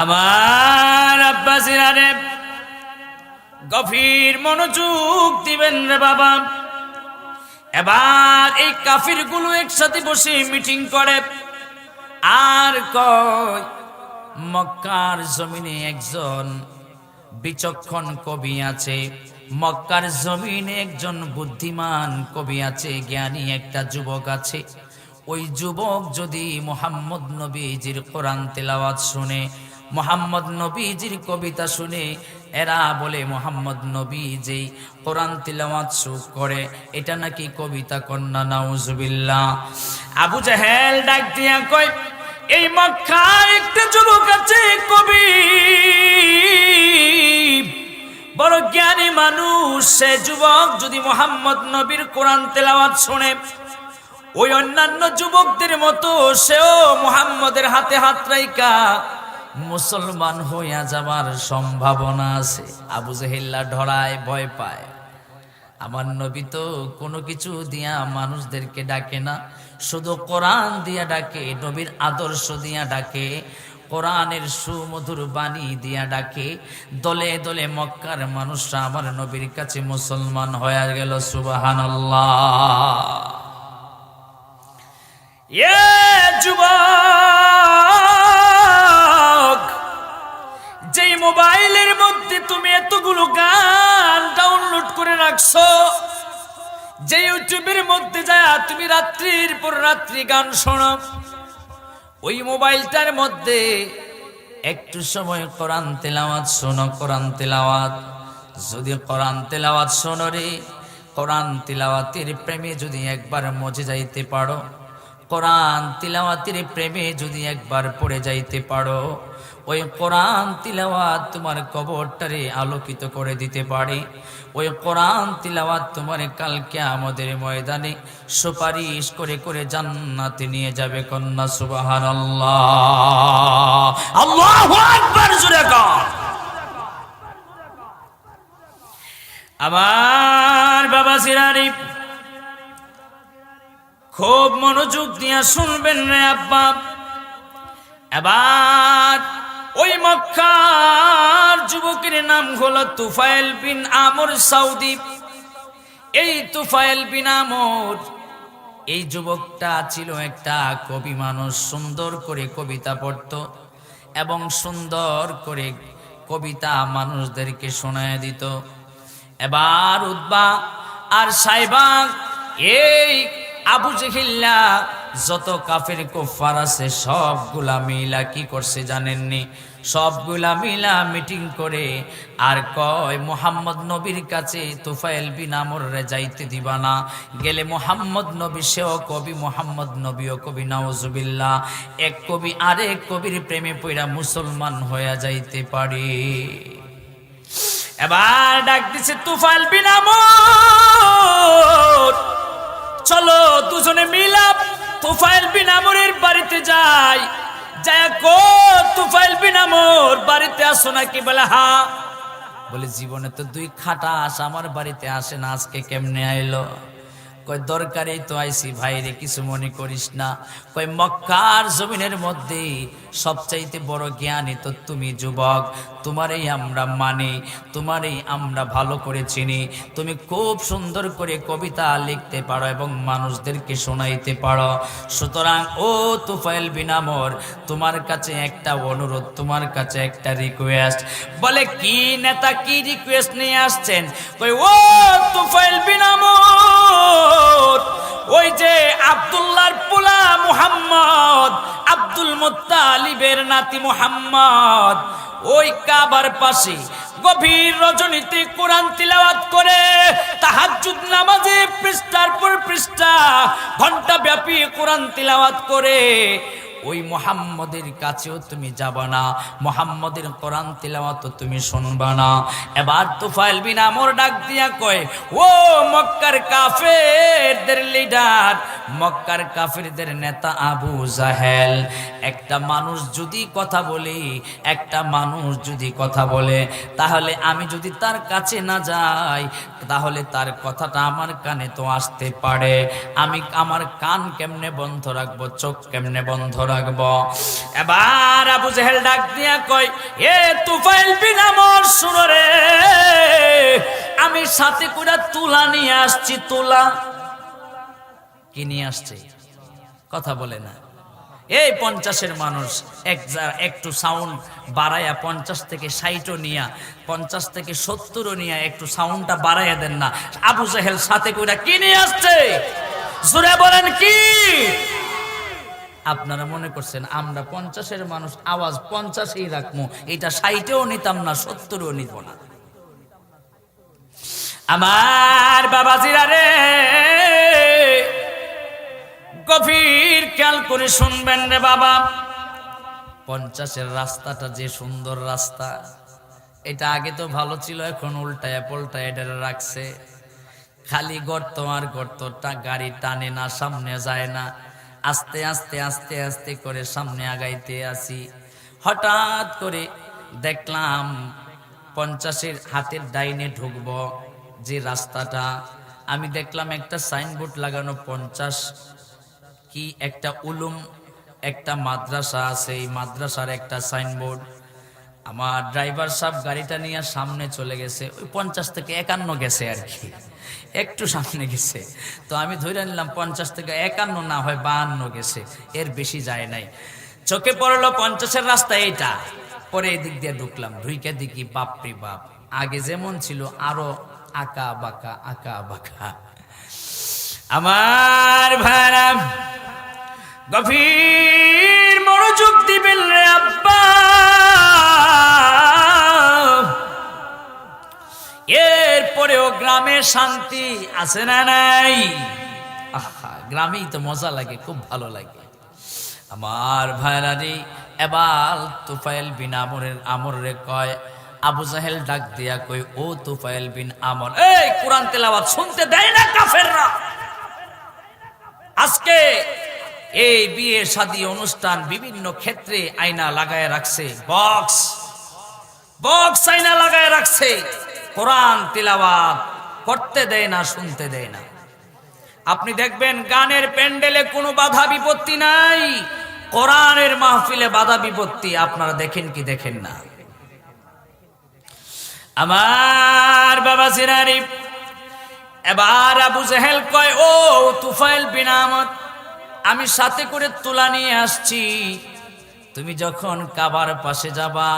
আমার আব্বাসিরা রে, গভীর মনোযোগ দিবেন রে বাবা। এবার এই কাফির গুলো একসাথে বসে মিটিং করে আর কয়, মক্কার জমিনে একজন বিচক্ষণ কবি আছে, মক্কার জমিনে একজন বুদ্ধিমান কবি আছে, জ্ঞানী একটা যুবক আছে। ওই যুবক যদি মুহাম্মদ নবীজির কোরআন তেলাওয়াত শুনে, মুহাম্মদ নবীজির কবিতা শুনে, এরা বলে মুহাম্মদ নবী যেই কোরআন তিলাওয়াত করে এটা নাকি কবিতা। কন্যা নাউজুবিল্লাহ। আবু জেহেল ডাক দিয়া কয়, এই মক্কায় একটা যুবক আছে কবি, বড় জ্ঞানী মানুষ। সে যুবক যদি মুহাম্মদ নবীর কোরআন তেলাওয়াত শুনে, ওই অন্যান্য যুবকদের মতো সেও মুহাম্মদের হাতে হাত রাইখা মুসলমান হইয়া যাবার সম্ভাবনা আছে। আবু জেহেল্লা ডরায়, ভয় পায়। আমার নবী তো কোনো কিছু দিয়া মানুষদেরকে ডাকে না, শুধু কোরআন দিয়া ডাকে, নবীর আদর্শ দিয়া ডাকে। কোরআনের সুমধুর বাণী দিয়া ডাকে। দলে দলে মক্কার মানুষরা আমার নবীর কাছে মুসলমান হয়ে গেল। সুবহানাল্লাহ। এ যুবক, যেই মোবাইলের মধ্যে তুমি এতগুলো গান ডাউনলোড করে রাখছো, যে ইউটিউবের মধ্যে যায় তুমি রাত্রির পর রাত্রি গান শোনো, ওই মোবাইলটার মধ্যে একটু সময় কোরআন তেলাওয়াত শোনো। কোরআন তেলাওয়াত, যদি কোরআন তেলাওয়াত শোনো রে, কোরআন তিলাওয়াতের প্রেমে যদি একবার মজে যাইতে পারো, কোরআন তিলাওয়াতের প্রেমে যদি একবার পড়ে যাইতে পারো, ওই কোরআন তিলাওয়াত তোমার কবরটারে আলোকিত করে দিতে পারে। ওই কোরআন তিলাওয়াত তোমার কাল কিয়ামতের ময়দানে সুপারিশ করে করে জান্নাতে নিয়ে যাবে। কন্যা সুবহানাল্লাহ, আল্লাহু আকবার জোরে কর। আমার বাবা সিরারি, খুব মনোযোগ দিয়ে শুনবেন রে আব্বা। এবার ওই মক্কার যুবকের নাম হলো তুফাইল বিন আমর সাউদি। এই তুফাইল বিন আমর, এই যুবকটা ছিল একটা কবি মানুষ। সুন্দর করে কবিতা পড়ত এবং সুন্দর করে কবিতা মানুষদেরকে শোনায় দিত। এবার উতবা আর সাইবা, এই আবু জেহিল্লা, যত কাফের কুফার আছে সবগুলা মিলা কি করছে জানেননি? সবগুলা মিলা মিটিং করে আর কয়, মুহাম্মদ নবীর কাছে তুফাইল বিন আমরে যাইতে দিবা না। গেলে মুহাম্মদ নবী সেও কবি, মুহাম্মদ নবীও কবি, নাউজুবিল্লাহ। এক কবি আরেক কবির প্রেমে পইরা মুসলমান হয়ে যাইতে পারে। এবার ডাক দিছে তুফাইল বিন আমর, চলো দুজনে মিলাপ তুফাইল বিন আমরের বাড়িতে যাই। যায় কো তুফাইল বিন আমর বাড়িতে আসো নাকি? বলে হ্যাঁ। বলে জীবনে তো দুই খাটাস আমার বাড়িতে আসে না, আজকে কেমনে আইলো? কয় দরকারে তো আইসি ভাইরে, কিছু মনে করিস না। কয় মক্কার জমিনের মধ্যে সবচাইতে বড় জ্ঞানী তো তুমি যুবক, তোমারই আমরা মানি, তোমারই আমরা ভালো করে চিনি। তুমি খুব সুন্দর করে কবিতা লিখতে পারো এবং মানুষদেরকে শোনাইতে পারো। সুতরাং ও তুফাইল বিন আমর, তোমার কাছে একটা অনুরোধ, তোমার কাছে একটা রিকোয়েস্ট। বলে কি নেতা, কি রিকোয়েস্ট নিয়ে আসছেন? কই ও তুফাইল বিন আমর, ওই যে আব্দুল্লাহর পোলা মুহাম্মদ, আব্দুল মুত্তালিবের নাতি মুহাম্মদ, ওই কাবার পাশে গভীর রজনীতে কোরআন তিলাওয়াত করে, তাহাজ্জুদ নামাজে পৃষ্ঠার পর পৃষ্ঠা ঘন্টা ব্যাপী কোরআন তিলাওয়াত করে। ওই মুহাম্মদের কাছেও তুমি যাবা না, মুহাম্মদের কোরআন তিলাওয়াত তুমি শুনবা না। এবার তুফাইল বিন আমর ডাক দিয়া কয়, ও মক্কার কাফেরদের লিডার, মক্কার কাফেরদের নেতা আবু জাহেল, একটা মানুষ যদি কথা বলে, একটা মানুষ যদি কথা বলে, তাহলে আমি যদি তার কাছে না যাই, তাহলে তার কথাটা আমার কানে তো আসতে পারে। আমি আমার কান কেমনে বন্ধ রাখবো, চোখ কেমনে বন্ধ রাখবো? এবার আবু জাহেল ডাক দিয়া কয়, এ তুফাইল বিন আমর শুনো রে, আমি সাথে করে তুলা নিয়ে আসছি। তুলা কি নিয়ে আসছে? কথা বলে না। এই 50-এর মানুষ একটু সাউন্ড বাড়াইয়া 50 থেকে 60ও নিয়া, 50 থেকে 70ও নিয়া একটু সাউন্ডটা বাড়াইয়া দেন না। আবু জাহেল সাথে কইরা কি নিয়ে আসছে? জোরে বলেন কি? আপনারা মনে করছেন আমরা 50-এর মানুষ, আওয়াজ 50-এই রাখবো, এটা 60ও নিতাম না, 70ও নিব না। আমার বাবাজিরা রে, গভীর খেয়াল করে শুনবেন রে বাবা। 50-এর রাস্তাটা যে সুন্দর রাস্তা, এটা আগে তো ভালো ছিল, এখন উল্টায় পল্টায় এটা রাখছে। খালি গর্ত আর গর্তটা, গাড়ি টানে না, সামনে যায় না। আস্তে আস্তে আস্তে আস্তে করে সামনে আগাইতে আসি, হঠাৎ করে দেখলাম 50-এর হাতের ডাইনে ঢুকবো যে রাস্তাটা, আমি দেখলাম একটা সাইনবোর্ড লাগানো 50 কি একটা উলুম একটা মাদ্রাসা আছে, এই মাদ্রাসার একটা সাইনবোর্ড। আমার ড্রাইভার সাহেব গাড়িটা নিয়ে সামনে চলে গেছে, ওই 50 থেকে 51 গেছে আর কি, একটু সামনে গেছে। তো আমি ধরে নিলাম 50 থেকে 51 না হয় 52 গেছে, এর বেশি যায় নাই। চোখে পড়লো 50-এর রাস্তা এইটা। পরে এই দিক দিয়ে ঢুকলাম, ঢুইকে দেখি বাপরে বাপ, আগে যেমন ছিল আরো আঁকা বাঁকা আঁকা বাঁকা। আমার ভাইরা গভীর মনোযোগ দিবেন রে আব্বা। এরপরেও গ্রামে শান্তি আছে না নাই? আহা, গ্রামেই তো মজা লাগে, খুব ভালো লাগে। আমার ভাইরা রে, এবার তুফাইল বিন আমর রে কয়, আবু জাহেল ডাক দিয়া কই, ও তুফাইল বিন আমর, এই কোরআন তেলাওয়াত শুনতে দেয় না কাফেররা। আজকে এই বিয়ে শাদী অনুষ্ঠান বিভিন্ন ক্ষেত্রে আয়না লাগায় রাখছে, বক্স আয়না লাগায় রাখছে, কোরআন তিলাওয়াত করতে দেয় না, শুনতে দেয় না। আপনি দেখবেন গানের প্যান্ডেলে কোনো বাধা বিপত্তি নাই, কোরআনের মাহফিলে বাধা বিপত্তি। আপনারা দেখেন কি দেখেন না? আমার বাবা জিরানি, এবার আবু জাহেল কয়, ও তুফাইল বিন আমর, আমি সাথে করে তুলা নিয়ে আসছি। তুমি যখন কাবার পাশে যাবা,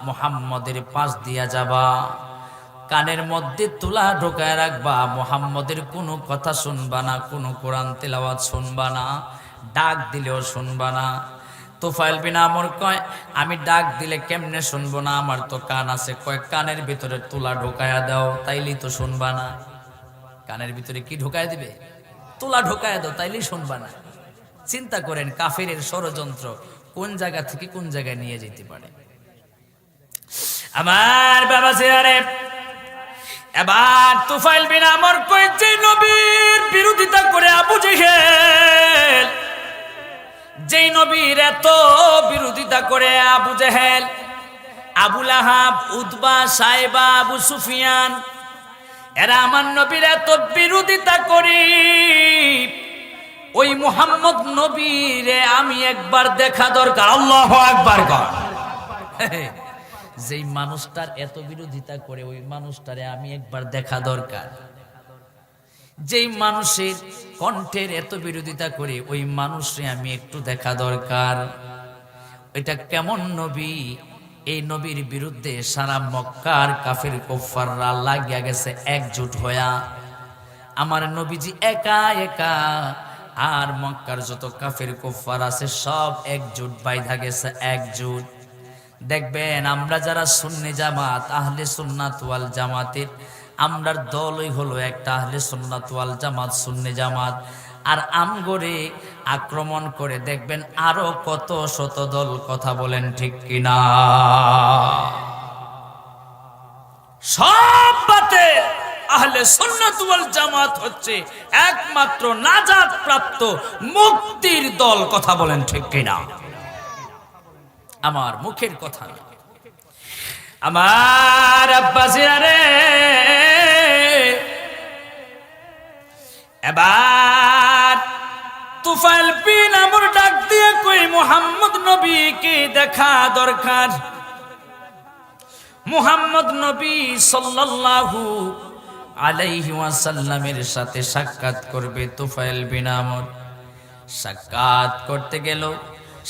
মুহাম্মদের পাশ দিয়া যাবা, কানের মধ্যে তুলা ঢোকায় রাখবা, মুহাম্মদের কোনো কথা শুনবা না, কোনো কোরআন তেলাওয়াত শুনবা না, ডাক দিলেও শুনবা না। তুফাইল বিন আমর কয়, আমি ডাক দিলে কেমনে শুনবো না, আমার তো কান আছে। কয়, কানের ভিতরে তুলা ঢোকায়া দাও, তাইলেই তো শুনবা না। কানের ভিতরে কি ঢোকায় দিবে? তুলা ঢোকায় দাও, তাইলেই শুনবা না। চিন্তা করেন কাফেরের ষড়যন্ত্র কোন জায়গা থেকে কোন জায়গায় নিয়ে যেতে পারে। আমার বাবা জিয়ারে, এবার তুফাইল বিন আমর কয়, যে নবীর বিরোধিতা করে আবু জেহেল, যেই নবীর এত বিরোধিতা করে আবু জেহেল, আবু লাহাব, উতবা, সাইবা, আবু সুফিয়ান, এরা আমার নবীর এত বিরোধিতা করি, ওই মুহাম্মদ নবীরে আমি একবার দেখা দরকার। আল্লাহু আকবার কর। যেই মানুষটার এত বিরোধিতা করে, ওই মানুষটারে আমি একবার দেখা দরকার। যেই মানুষের কণ্ঠের এত বিরোধিতা করে, ওই মানুষে আমি একটু দেখা দরকার। এটা কেমন নবী? এই নবীর বিরুদ্ধে সারা মক্কার কাফের কুফাররা লাগিয়া গেছে একজোট হইয়া। আমার নবীজি একা একা, আর মক্কার যত কাফের কুফার আছে সব একজোট বাইধা গেছে, একজোট। দেখবেন আমরা যারা সুন্নি জামাত, আহলে সুন্নাত ওয়াল জামাতের, আমরার দলই হলো একটা আহলে সুন্নাত ওয়াল জামাত, সুন্নি জামাত। আর আমগরে আক্রমণ করে দেখবেন আরো কত শত দল, কথা বলেন ঠিক কিনা? সব বাতে আহলে সুন্নাত ওয়াল জামাত হচ্ছে একমাত্র নাজাত প্রাপ্ত মুক্তির দল, কথা বলেন ঠিক কিনা? আমার মুখের কথা না। আমার আব্বা জিয়ারে, এবার তুফাইল বিন আমর ডাক দিয়ে কই, মুহাম্মদ নবীকে দেখা দরকার। মুহাম্মদ নবী সাল্লাল্লাহু আলাইহি ওয়াসাল্লামের সাথে সাক্ষাৎ করবে তুফাইল বিন আমর। সাক্ষাৎ করতে গেল,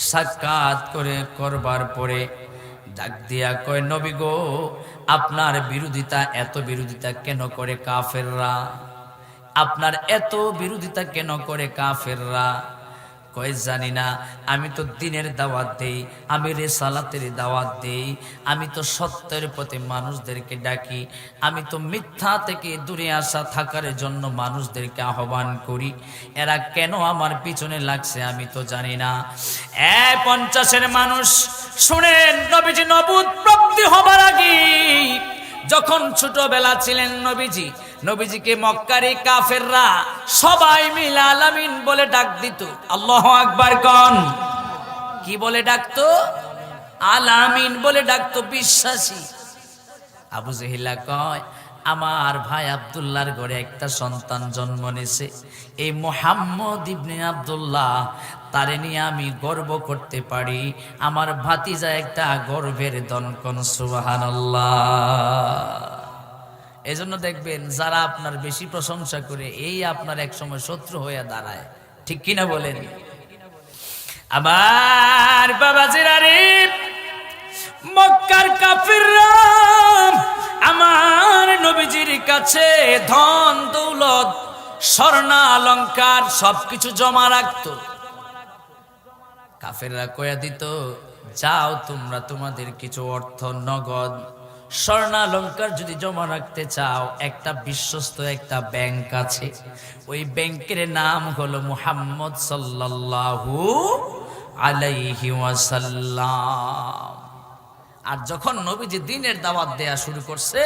সাক্ষাৎ করবার পরে ডাক দিয়া কয়, নবী গো, আপনার বিরোধিতা, এত বিরোধিতা কেন করে কাফেররা? আপনার এত বিরোধিতা কেন করে কাফেররা? কয়, জানি না, আমি তো দ্বীনের দাওয়াত দেই, আমি রিসালাতের দাওয়াত দেই, আমি তো সত্যের পথে মানুষদেরকে ডাকি, আমি তো মিথ্যা থেকে দূরে আসা থাকার জন্য মানুষদেরকে আহ্বান করি। এরা কেন আমার পিছনে লাগছে আমি তো জানি না। 50-এর মানুষ শুনেন, নবীজি নবুয়ত প্রাপ্তি হবার আগে যখন ছোটবেলা ছিলেন নবীজিকে মক্কারি কাফেররা সবাই মিলে আলামিন বলে ডাক দিত। আল্লাহু আকবার কোন? কি বলে ডাকতো? আলামিন বলে ডাকতো, বিশ্বাসী। আবু জেহেল কয়, আমার ভাই আব্দুল্লাহর ঘরে একটা সন্তান জন্ম নিয়েছে, এই মুহাম্মদ ইবনে আব্দুল্লাহ, তারে নিয়ে আমি গর্ব করতে পারি। আমার ভাতিজা একটা গর্বের দনকন, সুবহানাল্লাহ। এজন্য দেখবেন যারা আপনার বেশি প্রশংসা করে এই আপনার এক সময় শত্রু হয়ে দাঁড়ায়, ঠিক কিনা বলেন? আমার বাবাজিরা রে, মক্কার কাফিররা আমার নবীজির কাছে ধন দৌলত স্বর্ণালংকার সবকিছু জমা রাখতো। কাফেররা কয়া দিত, যাও তোমরা তোমাদের কিছু অর্থ নগদ স্বর্ণালংকার যদি জমা রাখতে চাও, একটা বিশ্বস্ত একটা ব্যাংক আছে, ওই ব্যাংকের নাম হলো মুহাম্মদ সাল্লাল্লাহু আলাইহি ওয়াসাল্লাম। আর যখন নবীজি দ্বীনের দাওয়াত দেয়া শুরু করছে,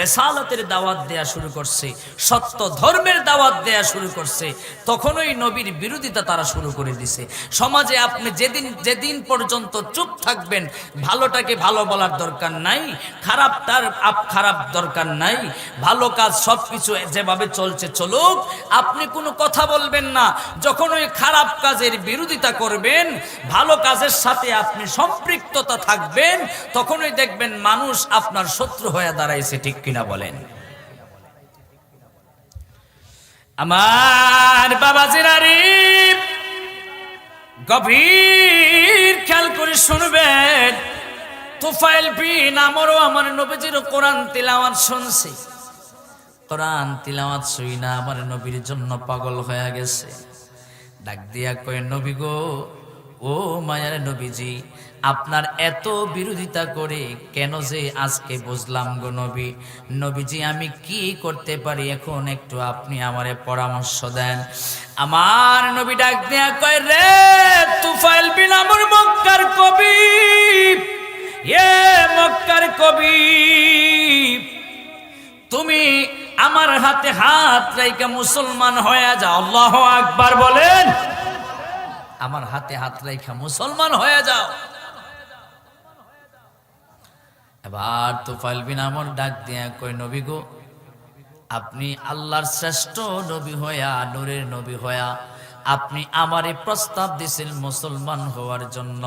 রিসালাতের দাওয়াত দেয়া শুরু করছে, সত্য ধর্মের দাওয়াত দেয়া শুরু করছে, তখন ওই নবীর বিরোধিতা তারা শুরু করে দিছে। সমাজে আপনি যেদিন পর্যন্ত চুপ থাকবেন, ভালোটাকে ভালো বলার দরকার নাই, খারাপটার খারাপ দরকার নাই, ভালো কাজ সবকিছু যেভাবে চলছে চলুক, আপনি কোনো কথা বলবেন না। যখন ওই খারাপ কাজের বিরোধিতা করবেন, ভালো কাজের সাথে আপনি সম্পৃক্ততা থাকবেন, তখনই দেখবেন মানুষ আপনার শত্রু হয়ে দাঁড়াইছে, ঠিক কিনা বলেন? আমার বাবাজিরা রে, গভীর খেয়াল করে শুনবেন। তুফাইল বিন আমরও আমার নবীজির কোরআন তিলাওয়াত শুনছে। কোরআন তিলাওয়াত শুই না আমার নবীর জন্য পাগল হয়ে গেছে। ডাক দিয়া কয়, নবী গো, ও মায়ার নবীজি, আপনার এত বিরোধিতা করে কেন যে আজকে বুঝলাম গো নবী। নবীজি, আমি কি করতে পারি এখন একটু আপনি আমারে পরামর্শ দেন। আমার নবী ডাক দেয়া কয়, রে তুফাইল বিন আমর, মক্কার কবি, এ মক্কার কবি, তুমি আমার হাতে হাত রাইখা মুসলমান হয়ে যাও। আল্লাহু আকবার বলেন। আমার হাতে হাত রাইখা মুসলমান হয়ে যাও। এবার তুফাইল বিন আমর ডাক দিয়া কই, নবী গো, আপনি আল্লাহর শ্রেষ্ঠ নবী হইয়া, নূরের নবী হইয়া আপনি আমারে প্রস্তাব দিয়েছেন মুসলমান হওয়ার জন্য।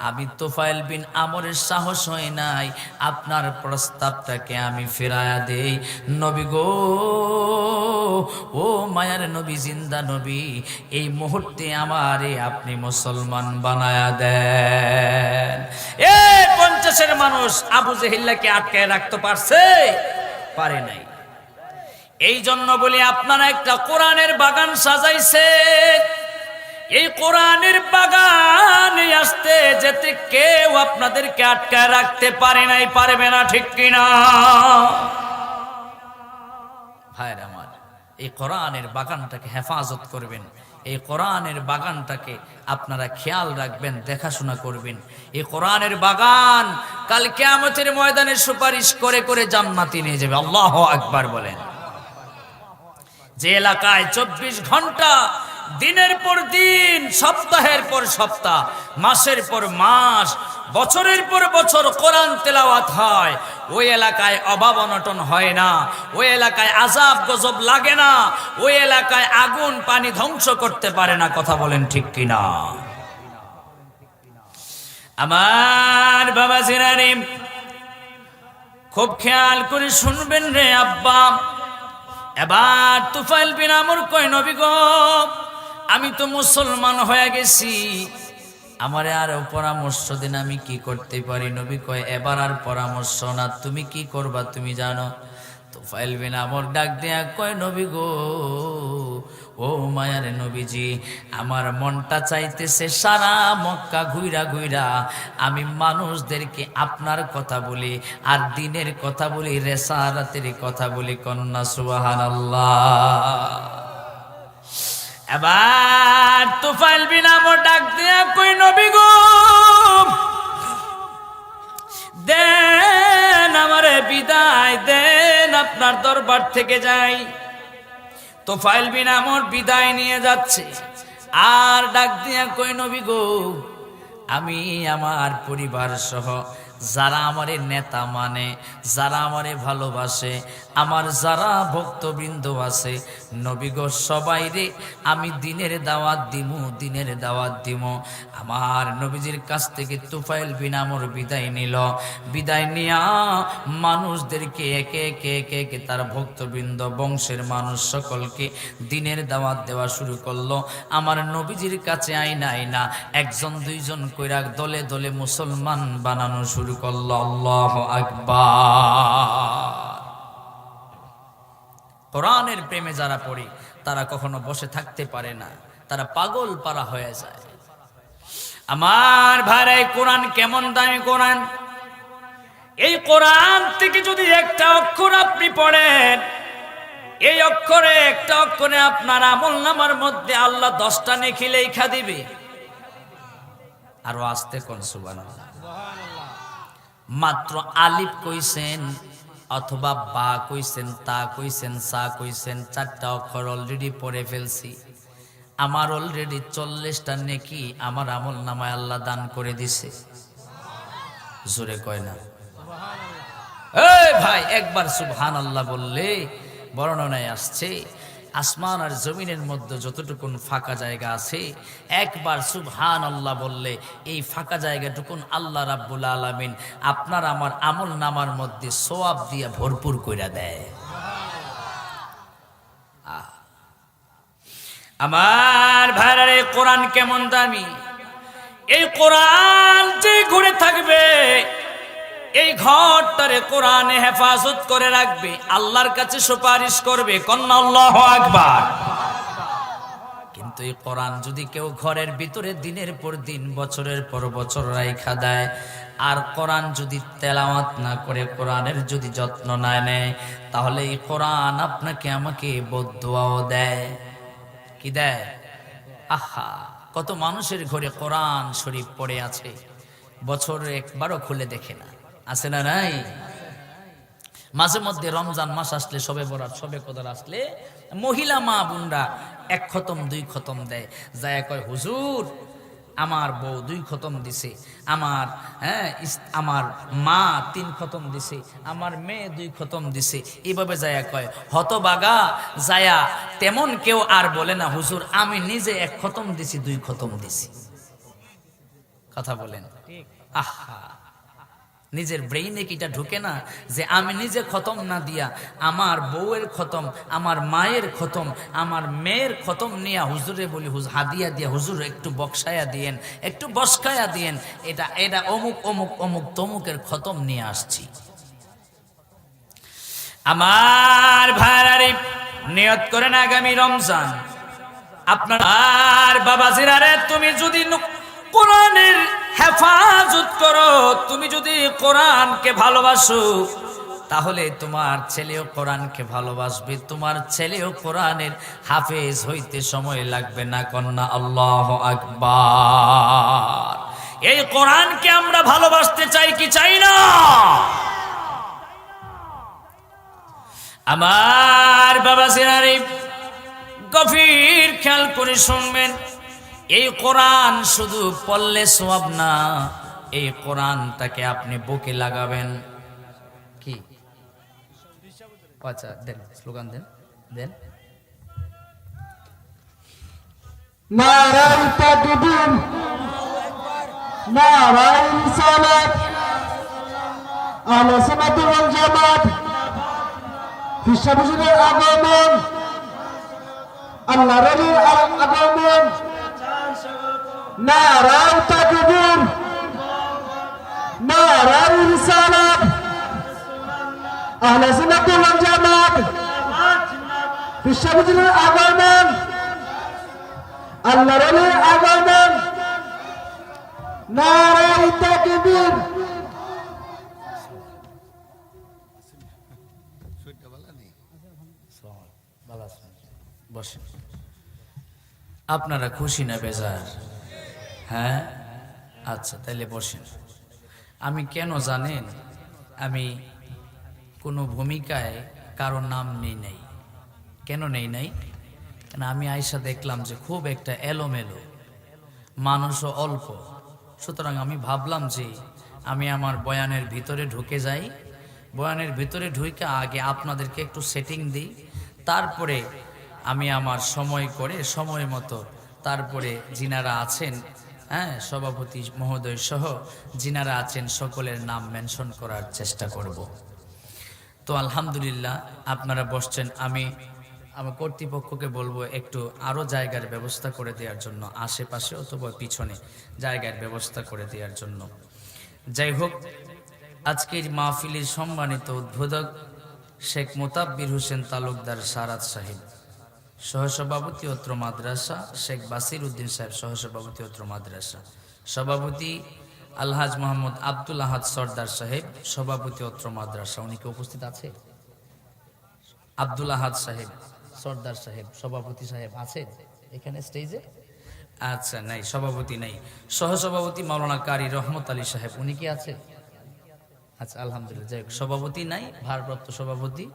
আমি তুফাইল বিন আমরের সাহস হয় নাই, আপনার প্রস্তাবটাকে আমি ফিরায়া দেই। নবী গো, ও মায়ার নবী, জিন্দা নবী, এই মুহূর্তে আমারে আপনি মুসলমান বানায়া দেন। 50-এর মানুষ আবু জেহেলকে আটকায় রাখতে পারছে? পারে নাই। এই জন্য বলি, আপনারা একটা কোরআনের বাগান সাজাইছে, এই কোরআনের বাগানে আসতে যেতে কেউ আপনাদেরকে আটকায় রাখতে পারে নাই, পারবে না, ঠিক কিনা ভাইরা আমার? এই কোরআনের বাগানটাকে হেফাজত করবেন, এই কোরআনের বাগানটাকে আপনারা খেয়াল রাখবেন, দেখাশোনা করবেন। এই কোরআনের বাগান কাল কিয়ামতের ময়দানে সুপারিশ করে করে জান্নাতে নিয়ে যাবে। আল্লাহু আকবার বলেন। যে এলাকায় 24 ঘন্টা দিনের পর দিন, সপ্তাহের পর সপ্তাহ, মাসের পর মাস, বছরের পর বছর কোরআন তেলাওয়াত হয়, ওই এলাকায় অভাব অনটন হয় না, ওই এলাকায় আযাব গজব লাগে না, ওই এলাকায় আগুন পানি ধ্বংস করতে পারে না। কথা বলেন ঠিক কিনা? আমার বাবা জিরানি, খুব খেয়াল করে শুনবেন রে আব্বা। এবার তুফাইল বিন আমর কয়, নবী গো, আমি তো মুসলমান হয়ে গেছি, আমারে আর পরামর্শ দিন, আমি কি করতে পারি? নবী কয়, এবার আর পরামর্শ না, তুমি কি করবা তুমি জানো। তুফাইল বিন আমর ডাক দেয়া কয়, নবী গো, ও মায়ার নবীজি, আমার মনটা চাইতেছে সারা মক্কা ঘুইরা ঘুইরা আমি মানুষদেরকে আপনার কথা বলি, আর দ্বীনের কথা বলি, রিসালাতের কথা বলি। কন্যা সুবহানাল্লাহ। এবার তুফাইল বিন আমর ডাক দিয়া কই, নবী গো, দেন আমারে বিদায় দেন, আপনার দরবার থেকে যাই। তুফাইল বিন আমর বিদায় নিয়ে যাচ্ছে, আর ডাক দিয়া কই, নবী গো, আমি আমার পরিবার সহ যারা আমারে নেতা মানে, যারা আমারে ভালোবাসে, আমার যারা ভক্তবৃন্দ আছে, নবী গো সবাই রে আমি দিনের দাওয়াত দিমু, দিনের দাওয়াত দিমু। আমার নবীজির কাছ থেকে তুফাইল বিন আমর বিদায় নিল। বিদায় নিয়া মানুষদেরকে একে একে একে একে তার ভক্তবৃন্দ, বংশের মানুষ সকলকে দিনের দাওয়াত দেওয়া শুরু করলো। আমার নবীজির কাছে আইনা আইনা একজন দুইজন কইরা দলে দলে মুসলমান বানানো শুরু করলো। আল্লাহু আকবার। কোরআনের প্রেমে যারা পড়ে তারা কখনো বসে থাকতে পারে না, তারা পাগল পারা হয়ে যায়। আমার ভাই, কোরআন কেমন দামি কোরআন! এই কোরআন থেকে যদি একটা অক্ষর আপনি পড়েন, এই অক্ষরে একটা অক্ষরে আপনার আমলনামার মধ্যে আল্লাহ 10টা নেকি লেখা দিবে। আরো আস্তে কোন সুবহানাল্লাহ। মাত্র আলিফ কইছেন অথবা বা কইছেন, তা কইছেন, সা কইছেন, 4টা অক্ষর অলরেডি পড়ে ফেলছি। আমার অলরেডি 40টা নেকি আমার আমলনামায় আল্লাহ দান করে দিছে। জোরে কয় না এই ভাই, একবার সুবহানাল্লাহ বললে বর্ণনায় আসছে আসমান আর জমিনের মধ্যে যতটুকুন ফাঁকা জায়গা আছে, একবার সুবহানাল্লাহ বললে এই ফাঁকা জায়গাটুকুন আল্লাহ রাব্বুল আলামিন আপনার আমার আমল নামার মধ্যে সওয়াব দিয়ে ভরপুর কইরা দেয়। আমার ভাইরা, কোরআন কেমন দামি! এই কোরআন যে ঘুরে থাকবে, এই ঘরটারে কোরআনে হেফাজত করে রাখবে, আল্লাহর কাছে সুপারিশ করবে। কন্না আল্লাহু আকবার। কিন্তু এই কোরআন যদি কেউ ঘরের ভিতরে দিনের পর দিন, বছরের পর বছর রাইখা দেয়, আর কোরআন যদি তেলাওয়াত না করে, কোরআনের যদি যত্ন না নেয়, তাহলে এই কোরআন আপনাকে আমাকে বদদুয়াও দেয়। কি দেয়? আহা, কত মানুষের ঘরে কোরআন শরীফ পড়ে আছে, বছরে একবারও খুলে দেখে না। আছে না নাই? মাঝে মধ্যে রমজান মাস আসলে, সবে বরাত, সবে কদর আসলে মহিলা মা বোনরা 1 খতম 2 খতম দেয়, যায় কয় হুজুর আমার বউ 2 খতম দিছে, আমার মা 3 খতম দিছে, আমার মেয়ে 2 খতম দিছে। এইভাবে যায় কয়, হতবাগা যায়া তেমন কেউ আর বলে না হুজুর আমি নিজে 1 খতম দিছি, 2 খতম দিছি। কথা বলেন? আহা, নিজের ব্রেইনে কিটা ঢুকে না যে আমি নিজে খতম না দিয়া আমার বউয়ের খতম, আমার মায়ের খতম, আমার মেয়ের খতম নিয়ে হুজুরে বলি, হুজুর হাদিয়া দিয়া, হুজুর একটু বক্সায়া দিয়েন, একটু বসকায়া দিয়েন, এটা এটা অমুক অমুক অমুক তমুকের খতম নিয়ে আসছি। আমার ভাইরারে, নিয়ত করেন আগামী রমজান আপনার বাবাজিরা রে, তুমি যদি কোরআনের হেফাজত করো, তুমি যদি কোরআনকে ভালোবাসো, তাহলে তোমার ছেলেও কোরআনকে ভালোবাসবে, তোমার ছেলেও কোরআনের হাফেজ হইতে সময় লাগবে না। কন্যা আল্লাহু আকবার। এই কোরআনকে আমরা ভালোবাসতে চাই কি চাই না? আমার বাবাজিরা রে, গভীর খেয়াল করে শুনবেন। এই কোরআন শুধু পড়লে সওয়াব না, এই কোরআনটাকে আপনি বুকে লাগাবেন। কি আচ্ছা দেন, স্লোগান দেন, দেন। নারায়ে তাকবীর, নারায়ে রিসালাত, আহলে সুন্নাত ওয়াল জামাত, বিশ্ববিদ্যালয়ের আগমন, আল্লাহর ওলির আগমন। নারায়ে তাকবীর, নারায়ে রিসালাত, আহলে সুন্নাত ওয়াল জামাত, বিশ্ববিদ্যালয়ের আগমন, আল্লাহর ওলির আগমন। নারায়ে তাকবীর। বসেন। আপনারা খুশি না বেজার? হ্যাঁ, আচ্ছা তাইলে বসেন। আমি কেন জানেন, আমি কোনো ভূমিকায় কারো নাম নেই নাই। কেন নেই নাই? কেন আমি আয়সা দেখলাম যে খুব একটা এলোমেলো, মানুষও অল্প, সুতরাং আমি ভাবলাম যে আমি আমার বয়ানের ভিতরে ঢুকে যাই, বয়ানের ভিতরে ঢুকে আগে আপনাদেরকে একটু সেটিং দিই, তারপরে আমি আমার সময় করে সময় মতো তারপরে যিনারা আছেন, হ্যাঁ, সভাপতি মহোদয় সহ যিনারা আছেন সকলের নাম মেনশন করার চেষ্টা করব। তো আলহামদুলিল্লাহ আপনারা বসছেন, আমি আমার কর্তৃপক্ষকে বলবো একটু আরও জায়গার ব্যবস্থা করে দেওয়ার জন্য, আশেপাশে অথবা পিছনে জায়গার ব্যবস্থা করে দেওয়ার জন্য। যাই হোক, আজকের মাহফিলের সম্মানিত উদ্বোধক শেখ মোতাব্বির হোসেন তালুকদার সারাত সাহেব, সহসভাপতি অত্র মাদ্রাসা, শেখ বাসির উদ্দিন সাহেব সহসভাপতি অত্র মাদ্রাসা, সভাপতি আলহাজ মোহাম্মদ আব্দুল আহাদ সর্দার সাহেব সভাপতি অত্র মাদ্রাসা। উনি কি উপস্থিত আছে? আব্দুল আহাদ সাহেব সর্দার সাহেব সভাপতি সাহেব আছে এখানে স্টেজে? আচ্ছা, নাই, সভাপতি নাই। সহসভাপতি মাওলানা কারি রহমত আলী সাহেব, উনি কি আছে? আচ্ছা, আলহামদুলিল্লাহ। যাই হোক, সভাপতি নাই, ভারপ্রাপ্ত সভাপতি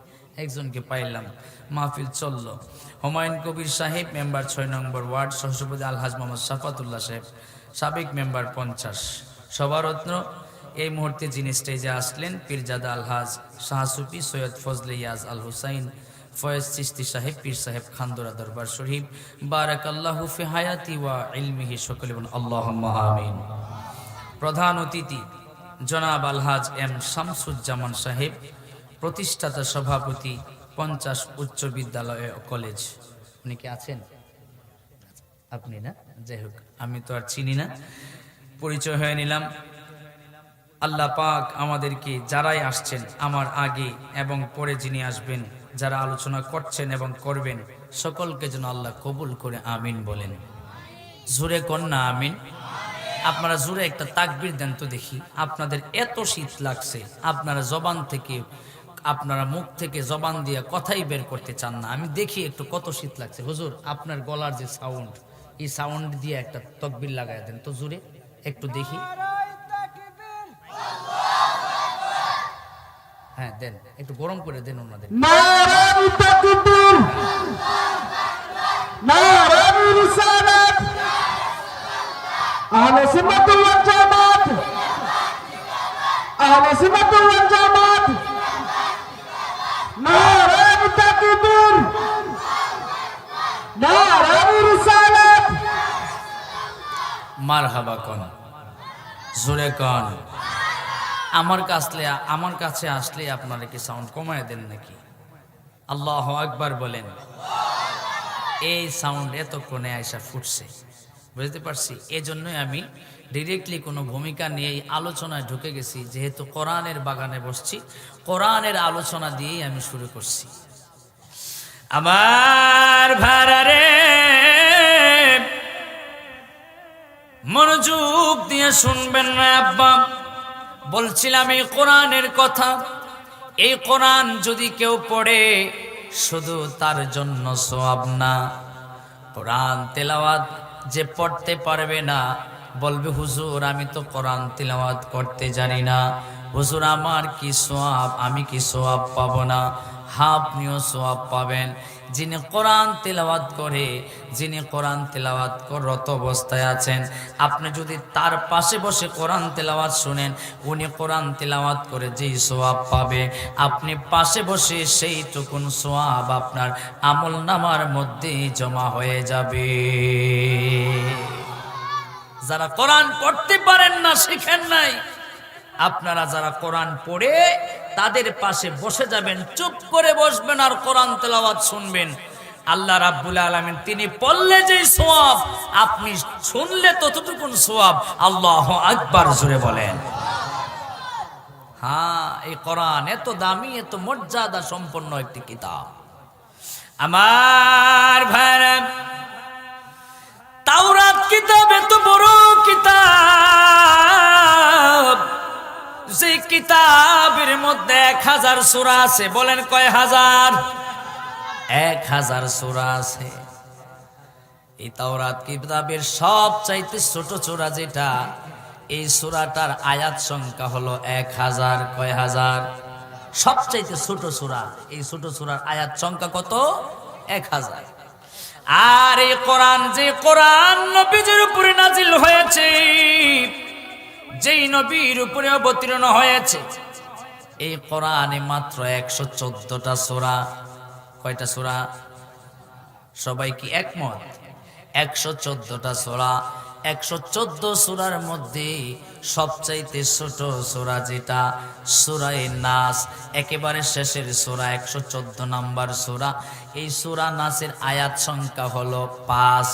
একজনকে পাইলাম, মাহফিল চলল। হুমায়ুন কবির সাহেব মেম্বার 6 নম্বর ওয়ার্ড, সহসভাপতি আলহাজ মোহাম্মদ সাফাতুল্লাহ সাহেব সাবেক মেম্বার 50। সভারত্ন এই মুহূর্তে যিনি স্টেজে আসলেন পীরজাদা আলহাজ শাহসুফি সৈয়দ ফজলে ইয়াজ আল হুসাইন ফয়েজ চিশতি সাহেব, পীর সাহেব খানদরা দরবার শরীফ, বারাকাল্লাহু ফি হায়াতি ওয়া ইলমিহি, সকলে বলুন আল্লাহুম্মা আমিন। প্রধান অতিথি জনাব আলহাজ এম শামসুজ্জামান সাহেব, প্রতিষ্ঠাতা সভাপতি 50 উচ্চ বিদ্যালয় ও কলেজ। উনি কি আছেন? আপনি না? যাই হোক, আমি তো আর চিনি না, পরিচয় হয়ে নিলাম। আল্লাহ পাক আমাদেরকে যারাই আসছেন আমার আগে এবং পরে যিনি আসবেন, যারা আলোচনা করছেন এবং করবেন, সকলকে যেন আল্লাহ কবুল করে আমিন বলেন। জোরে কন্যা আমিন। আপনারা জোরে একটা তাকবীর দেন তো দেখি। আপনাদের এত শীত লাগছে, আপনারা জবান থেকে, আপনারা মুখ থেকে জবান দিয়ে কথাই বের করতে চান না। আমি দেখি একটু কত শীত লাগছে। হুজুর, আপনার গলার যে সাউন্ড, এই সাউন্ড দিয়ে একটা তাকবীর লাগাই দেন তো জোরে, একটু দেখি। হ্যাঁ দেন, একটু গরম করে দেন ওনাদের। নারায়ে তাকবীর, নারায়ে রিসালাত, আহলে সুন্নাত ওয়াল জামাত, আহলে সুন্নাত ওয়াল জামাত, নারায়ে তাকবীর, নারায়ে রিসালাত। মারহাবা কোন, জোরে কোন। আমার কাছে আসলে আপনারা কি সাউন্ড কমায় দেন নাকি? আল্লাহু আকবার বলেন। এই সাউন্ড এতক্ষণে আয়সা ফুটছে, বুঝতে পারছি। এজন্যই আমি ডিরেক্টলি কোনো ভূমিকা নিয়ে এই আলোচনায় ঢুকে গেছি, যেহেতু কোরআনের বাগানে বসছি, কোরআনের আলোচনা দিয়েই আমি শুরু করছি। আমার ভাড়ারে মনোযোগ দিয়ে শুনবেন না আব্বা, বলছিলাম এই কোরআনের কথা। এই কোরআন যদি কেউ পড়ে শুধু তার জন্য সওয়াব না, কোরআন তেলাওয়াত যে পড়তে পারবে না, বলবে হুজুর আমি তো কোরআন তেলাওয়াত করতে জানি না, হুজুর আমার কি সওয়াব, আমি কি সওয়াব পাবো না? হ্যাঁ, আপনিও সওয়াব পাবেন। যিনি কোরআন তেলাওয়াত করে, যিনি কোরআন তেলাওয়াত রত অবস্থায় আছেন, আপনি যদি তার পাশে বসে কোরআন তেলাওয়াত শুনেন, উনি কোরআন তেলাওয়াত করে যেই সওয়াব পাবে, আপনি পাশে বসে সেইটুকুন সওয়াব আপনার আমল নামার মধ্যে জমা হয়ে যাবে। যারা কোরআন পড়তে পারেন না, শিখেন নাই, আপনারা যারা কোরআন পড়ে তাদের পাশে বসে যাবেন, চুপ করে বসবেন আর কোরআন তেলাওয়াত শুনবেন। আল্লাহ রাব্বুল আলামিন তিনি পড়লে যে সওয়াব, আপনি শুনলে ততটুকুন সওয়াব। আল্লাহু আকবার জোরে বলেন। হ্যাঁ, এই কোরআন এত দামি, এত মর্যাদা সম্পন্ন একটি কিতাব। আমার ভাইরা, তাওরাত কিতাব এত বড় কিতাব, যে কিতাবের মধ্যে 1000 সূরা আছে। বলেন কয় হাজার? 1000 সূরা আছে। এই তাওরাত কিতাবের সবচাইতে ছোট সূরা যেটা, এই সূরাটার আয়াত সংখ্যা হলো 1000। কয় হাজার? সবচাইতে ছোট সূরা, এই ছোট সূরার আয়াত সংখ্যা কত? 1000। আর এই কোরআন, যে কোরআন নবীজির উপরে নাজিল হয়েছে, যেই নবীর উপরে অবতীর্ণ হয়েছে। এই কোরআনে মাত্র 114টা সূরা। কয়টা সূরা? সবাই কি একমত? 114টা সূরা। 114 সূরার মধ্যে সবচাইতে ছোট সূরা যেটা সূরা নাস, একেবারে শেষের সূরা, 114 নম্বর সূরা। এই সূরা নাসের আয়াত সংখ্যা হলো 5।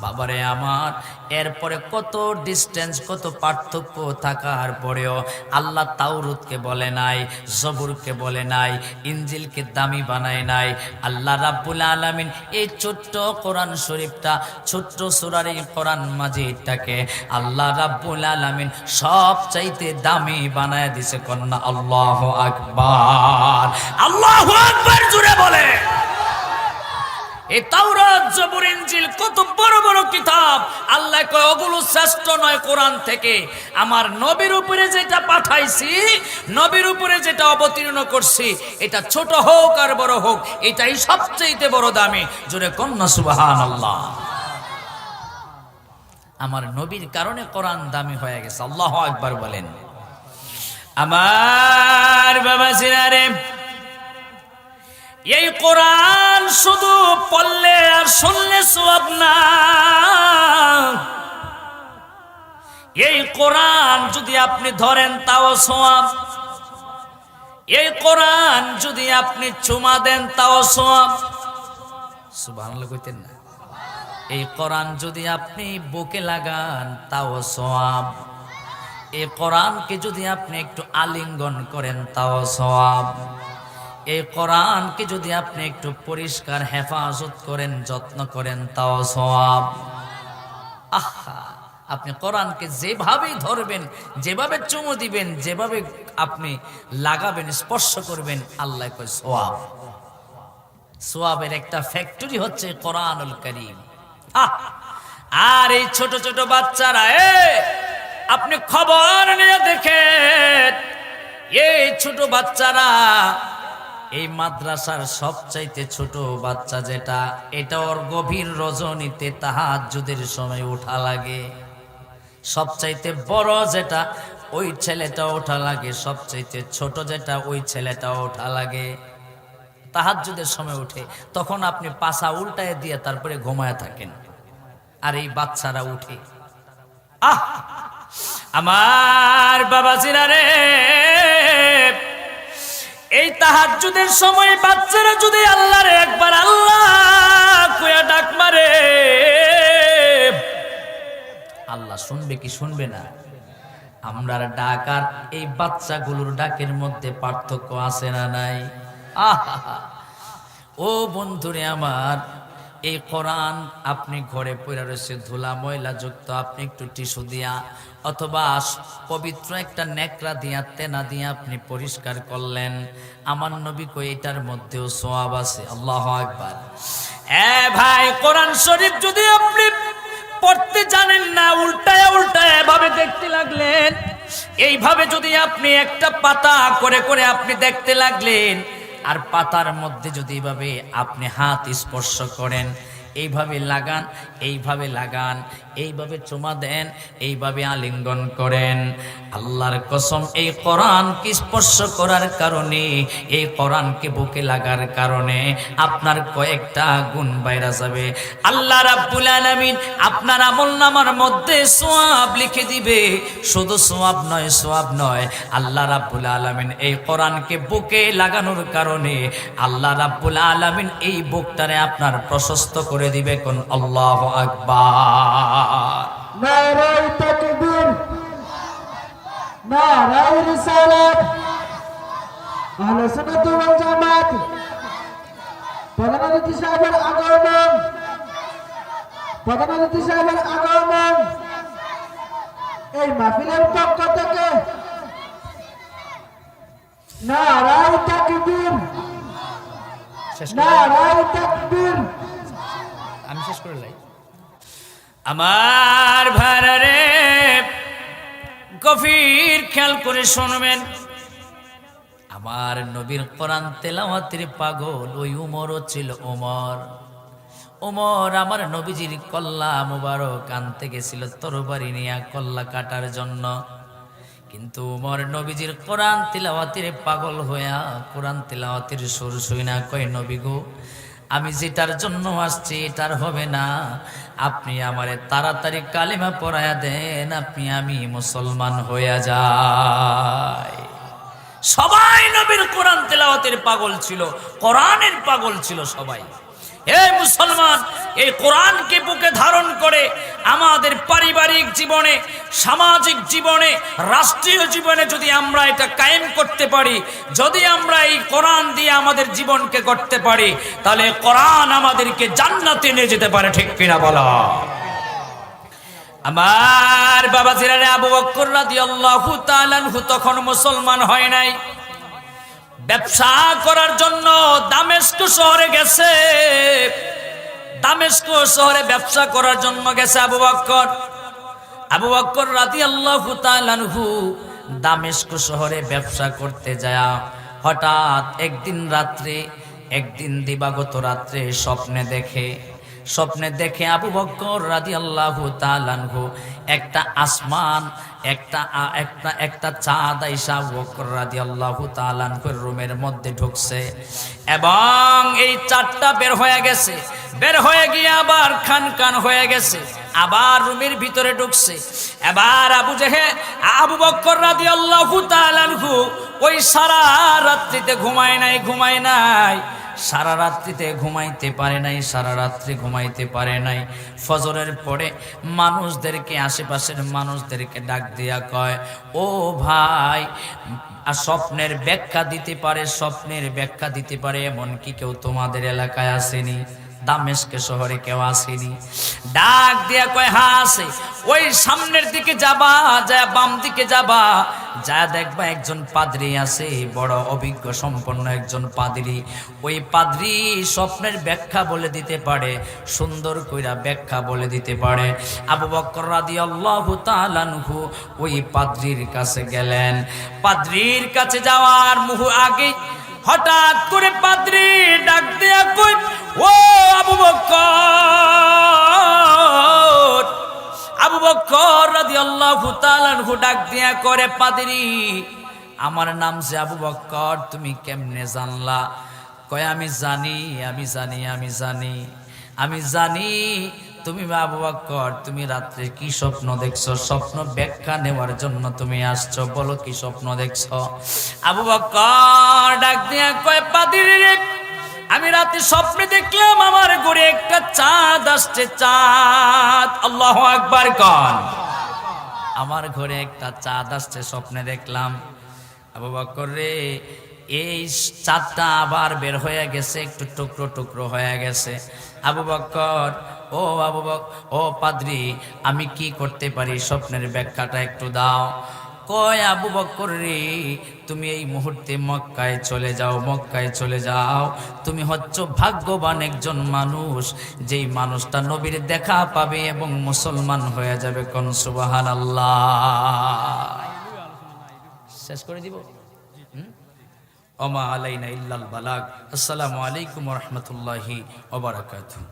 বাবারে আমার, এরপরে কত ডিস্টেন্স, কত পার্থক্য থাকার পরেও আল্লাহ তাওরাতকে বলে নাই, জবুরকে বলে নাই, ইনজিলকে দামি বানায় নাই। আল্লাহ রাব্বুল আলামিন এই ছোট্ট কোরআন শরীফটা, ছোট্ট সূরার এই কোরআন মাজিদটাকে আল্লাহ রাব্বুল আলামিন সবচাইতে দামি বানায় দিছে। কন্যা আল্লাহু আকবার, আল্লাহু আকবার জুড়ে বলে। এই তাওরাত, জবুর, ইনজিল কত বড় বড় কিতাব। আল্লাহ কয় ওগুলো শ্রেষ্ঠ নয় কোরআন থেকে। আমার নবীর উপরে যেটা পাঠাইছি, নবীর উপরে যেটা অবতীর্ণ করছি, এটা ছোট হোক আর বড় হোক, এটাই সবচেয়ে বড় দামি। জোরে কন্যা সুবহানাল্লাহ। আমার নবীর কারণে কোরআন দামি হয়ে গেছে। আল্লাহু আকবার বলেন। আমার বাবা জিরারে, এই কোরআন শুধু পড়লে আর শুনলে সওয়াব না। এই কোরআন যদি আপনি ধরেন তাও সওয়াব। এই কোরআন যদি আপনি চুমা দেন তাও সওয়াব। সুবহানাল্লাহ কইতেন না? এই কোরআন যদি আপনি বুকে লাগান তাও সওয়াব। এই কোরআনকে যদি আপনি একটু আলিঙ্গন করেন তাও সওয়াব। এই কোরআনকে যদি আপনি একটু পরিষ্কার হেফাজত করেন, যত্ন করেন তাও সওয়াব। আহা, আপনি কোরআনকে যেভাবেই ধরবেন, যেভাবে চুমু দিবেন, যেভাবে আপনি লাগাবেন, স্পর্শ করবেন, আল্লাহ কয় সওয়াব। সওয়াবের একটা ফ্যাক্টরি হচ্ছে কোরআনুল কারীম। আর এই ছোট ছোট বাচ্চারা, আপনি খবর নিয়ে দেখেন, এই ছোট বাচ্চারা, এই মাদ্রাসার সবচাইতে ছোট বাচ্চা যেটা, এটা ওর গভীর রজনীতে তাহাজ্জুদের সময় ওঠা লাগে। সবচাইতে বড় যেটা, ওই ছেলেটা ওঠা লাগে। সবচাইতে ছোট যেটা, ওই ছেলেটা ওঠা লাগে। তাহাজ্জুদের সময় উঠে, তখন আপনি পাছা উল্টায় দিয়ে তারপরে ঘুমায় থাকেন, আর এই বাচ্চারা উঠে। আমার বাবাজিরা রে, এই তাহাজ্জুদের সময় বাচ্চারা যদি আল্লাহরে একবার আল্লাহ কইয়া ডাক মারে, আল্লাহ শুনবে কি শুনবে না? আমরার ডাক আর এই বাচ্চাগুলোর ডাকের মধ্যে পার্থক্য আছে না নাই? ও বন্ধুরে আমার, এই কোরআন আপনি ঘরে পড়ে রয়েছে ধুলা ময়লা যুক্ত, আপনি একটু টিস্যু দিয়া অথবা পবিত্র একটা নেকড়া দিয়া, তেনা দিয়া আপনি পরিষ্কার করলেন। আমার নবী কই এটার মধ্যেও সওয়াব আছে। আল্লাহু আকবার। ভাই, কোরআন শরীফ যদি আপনি পড়তে জানেন না, উল্টায় উল্টায় এভাবে দেখতে লাগলেন, এইভাবে যদি আপনি একটা পাতা করে করে আপনি দেখতে লাগলেন, আর পাতার মধ্যে যদি এইভাবে আপনি হাত স্পর্শ করেন, এইভাবে লাগান, এইভাবে লাগান, এইভাবে চুমা দেন, এইভাবে আলিঙ্গন করেন, আল্লাহর কসম এই কোরআনকে স্পর্শ করার কারণে, এই কোরআনকে বুকে লাগার কারণে আপনার কয়েকটা গুণ বাইরা যাবে। আল্লাহ রাব্বুল আলামিন আপনার আমলনামার মধ্যে সওয়াব লিখে দিবে। শুধু সওয়াব নয়, সওয়াব নয়, আল্লাহ রাব্বুল আলামিন এই কোরআনকে বুকে লাগানোর কারণে আল্লাহ রাব্বুল আলামিন এই বুকটারে আপনার প্রশস্ত করে দিবে। কোন আল্লাহু আকবার। নারায়ে তাকবীর, নারায়ে রিসালাত, আহলে সুন্নাত ওয়াল জামাত। প্রধান অতিথি সাহেবের আগমন, প্রধান অতিথি সাহেবের আগমন। এই মাহফিলের পক্ষ থেকে নারায়ে তাকবীর, নারায়ে তাকবীর। আমি শেষ করে লাই। আমার ভাইরে, গভীর খেয়াল করে শুনবেন। আমার নবীর কোরআন তেলাওয়াতের পাগল ওই উমরও ছিল। ওমর আমার নবীজির কল্লা মুবারক আনতে গেছিল তরবারি নিয়ে কল্লা কাটার জন্য। কিন্তু ওমর নবীজির কোরআন তিলাওয়াতের পাগল হইয়া কোরআন তিলাওয়াতের সুর শুই না, কয় নবী গো, আমি যেটার জন্য আসছি এটার হবে না, আপনি আমারে তাড়াতাড়ি কালিমা পড়ায়া দেন, আমি মুসলমান হইয়া যাই। সবাই নবীর কোরআন তেলাওয়াতের পাগল ছিল, কোরআনের পাগল ছিল সবাই। এই মুসলমান, এই কোরআনকে বুকে ধারণ করে আমাদের পারিবারিক জীবনে, সামাজিক জীবনে, রাষ্ট্রীয় জীবনে যদি আমরা এটা কায়েম করতে পারি, যদি আমরা এই কোরআন দিয়ে আমাদের জীবনকে করতে পারি, তাহলে কোরআন আমাদেরকে জান্নাতে নিয়ে যেতে পারে, ঠিক কিনা বলো? আমার বাবা জিরারে আবু বকর রাদিয়াল্লাহু তাআলা আনহু তখন মুসলমান হয় নাই, ব্যবসা করার জন্য দামেস্ক শহরে গেছে। দামেস্ক শহরে ব্যবসা করার জন্য গেছে আবু বকর রাদিয়াল্লাহু তাআলা আনহু দামেস্ক শহরে ব্যবসা করতে যায় হঠাৎ একদিন দিবাগত রাত্রে স্বপ্নে দেখে আবু বকর রাদিয়াল্লাহু তাআলা আনহু একটা আসমান, একটা চাঁদ আইসা আবু বকর রাদিয়াল্লাহু তাআলা আনহুর রুমের মধ্যে ঢুকছে এবং এই চাঁদটা বের হয়ে গিয়ে আবার খান হয়ে গেছে, আবার রুমের ভিতরে ঢুকছে। এবার আবু বকর রাদিয়াল্লাহু তাআলা আনহু ওই সারা রাত্রিতে ঘুমায় নাই, সারা রাত্রিতে ঘুমাইতে পারে নাই। ফজরের পরে আশেপাশের মানুষদেরকে ডাক দিয়া কয়, ও ভাই, স্বপ্নের ব্যাখ্যা দিতে পারে এমন কি কেউ তোমাদের এলাকায় আসেনি? দামেস্ক শহরে কেউ আসেনি? ডাক দিয়া কয়, হ্যাঁ আছে। ওই সামনের দিকে যাবা, যায় বাম দিকে যাবা, যা দেখবা একজন পাদ্রী আছে, বড় অভিজ্ঞ সম্পন্ন একজন পাদ্রী। ওই পাদ্রী স্বপ্নের ব্যাখ্যা বলে দিতে পারে, সুন্দর কইরা ব্যাখ্যা বলে দিতে পারে। আবু বকর রাদিয়াল্লাহু তাআলা আনহু ওই পাদ্রীর কাছে গেলেন। পাদ্রীর কাছে যাওয়ার আগে হঠাৎ করে পাদ্রী ডাক দেয়া কই, ও আবু বকর রাদিয়াল্লাহু তাআলা আনহু ডাক দিয়া করে, পাদ্রী, আমার নাম যে আবু বকর, তুমি কেমনে জানলা? কয়, আমি জানি তুমি আবু বকর, তুমি রাত্রে কি স্বপ্ন দেখছো? স্বপ্ন ব্যাখ্যা নেওয়ার জন্য তুমি আসছো, বলো কি স্বপ্ন দেখছো? আবু বকর ডাক দিয়া কয়, পাদ্রী রে, আমি রাতে স্বপ্নে দেখলাম আমার ঘরে একটা চাঁদ আসছে, চাঁদ। আল্লাহু আকবার কন। আমার ঘরে একটা চাঁদ আসছে, স্বপ্নে দেখলাম। আবু বকর রে, এই চাঁদটা আবার বের হয়ে গেছে, একটু টুকরো হয়ে গেছে। আবু বকর, ও পাদ্রী, আমি কি করতে পারি? স্বপ্নের ব্যাখ্যাটা একটু দাও। কয়, আবু বকর রে, তুমি এই মুহূর্তে মক্কায় চলে যাও। তুমি হচ্ছ ভাগ্যবান একজন মানুষ, যেই মানুষটা নবীর দেখা পাবে এবং মুসলমান হয়ে যাবে। কোন সুবহানাল্লাহ। শেষ করে দিব। ওমা আলাইনা ইল্লাল বালাগ। আসসালামু আলাইকুম ওয়া রাহমাতুল্লাহি ওয়া বারাকাতুহু।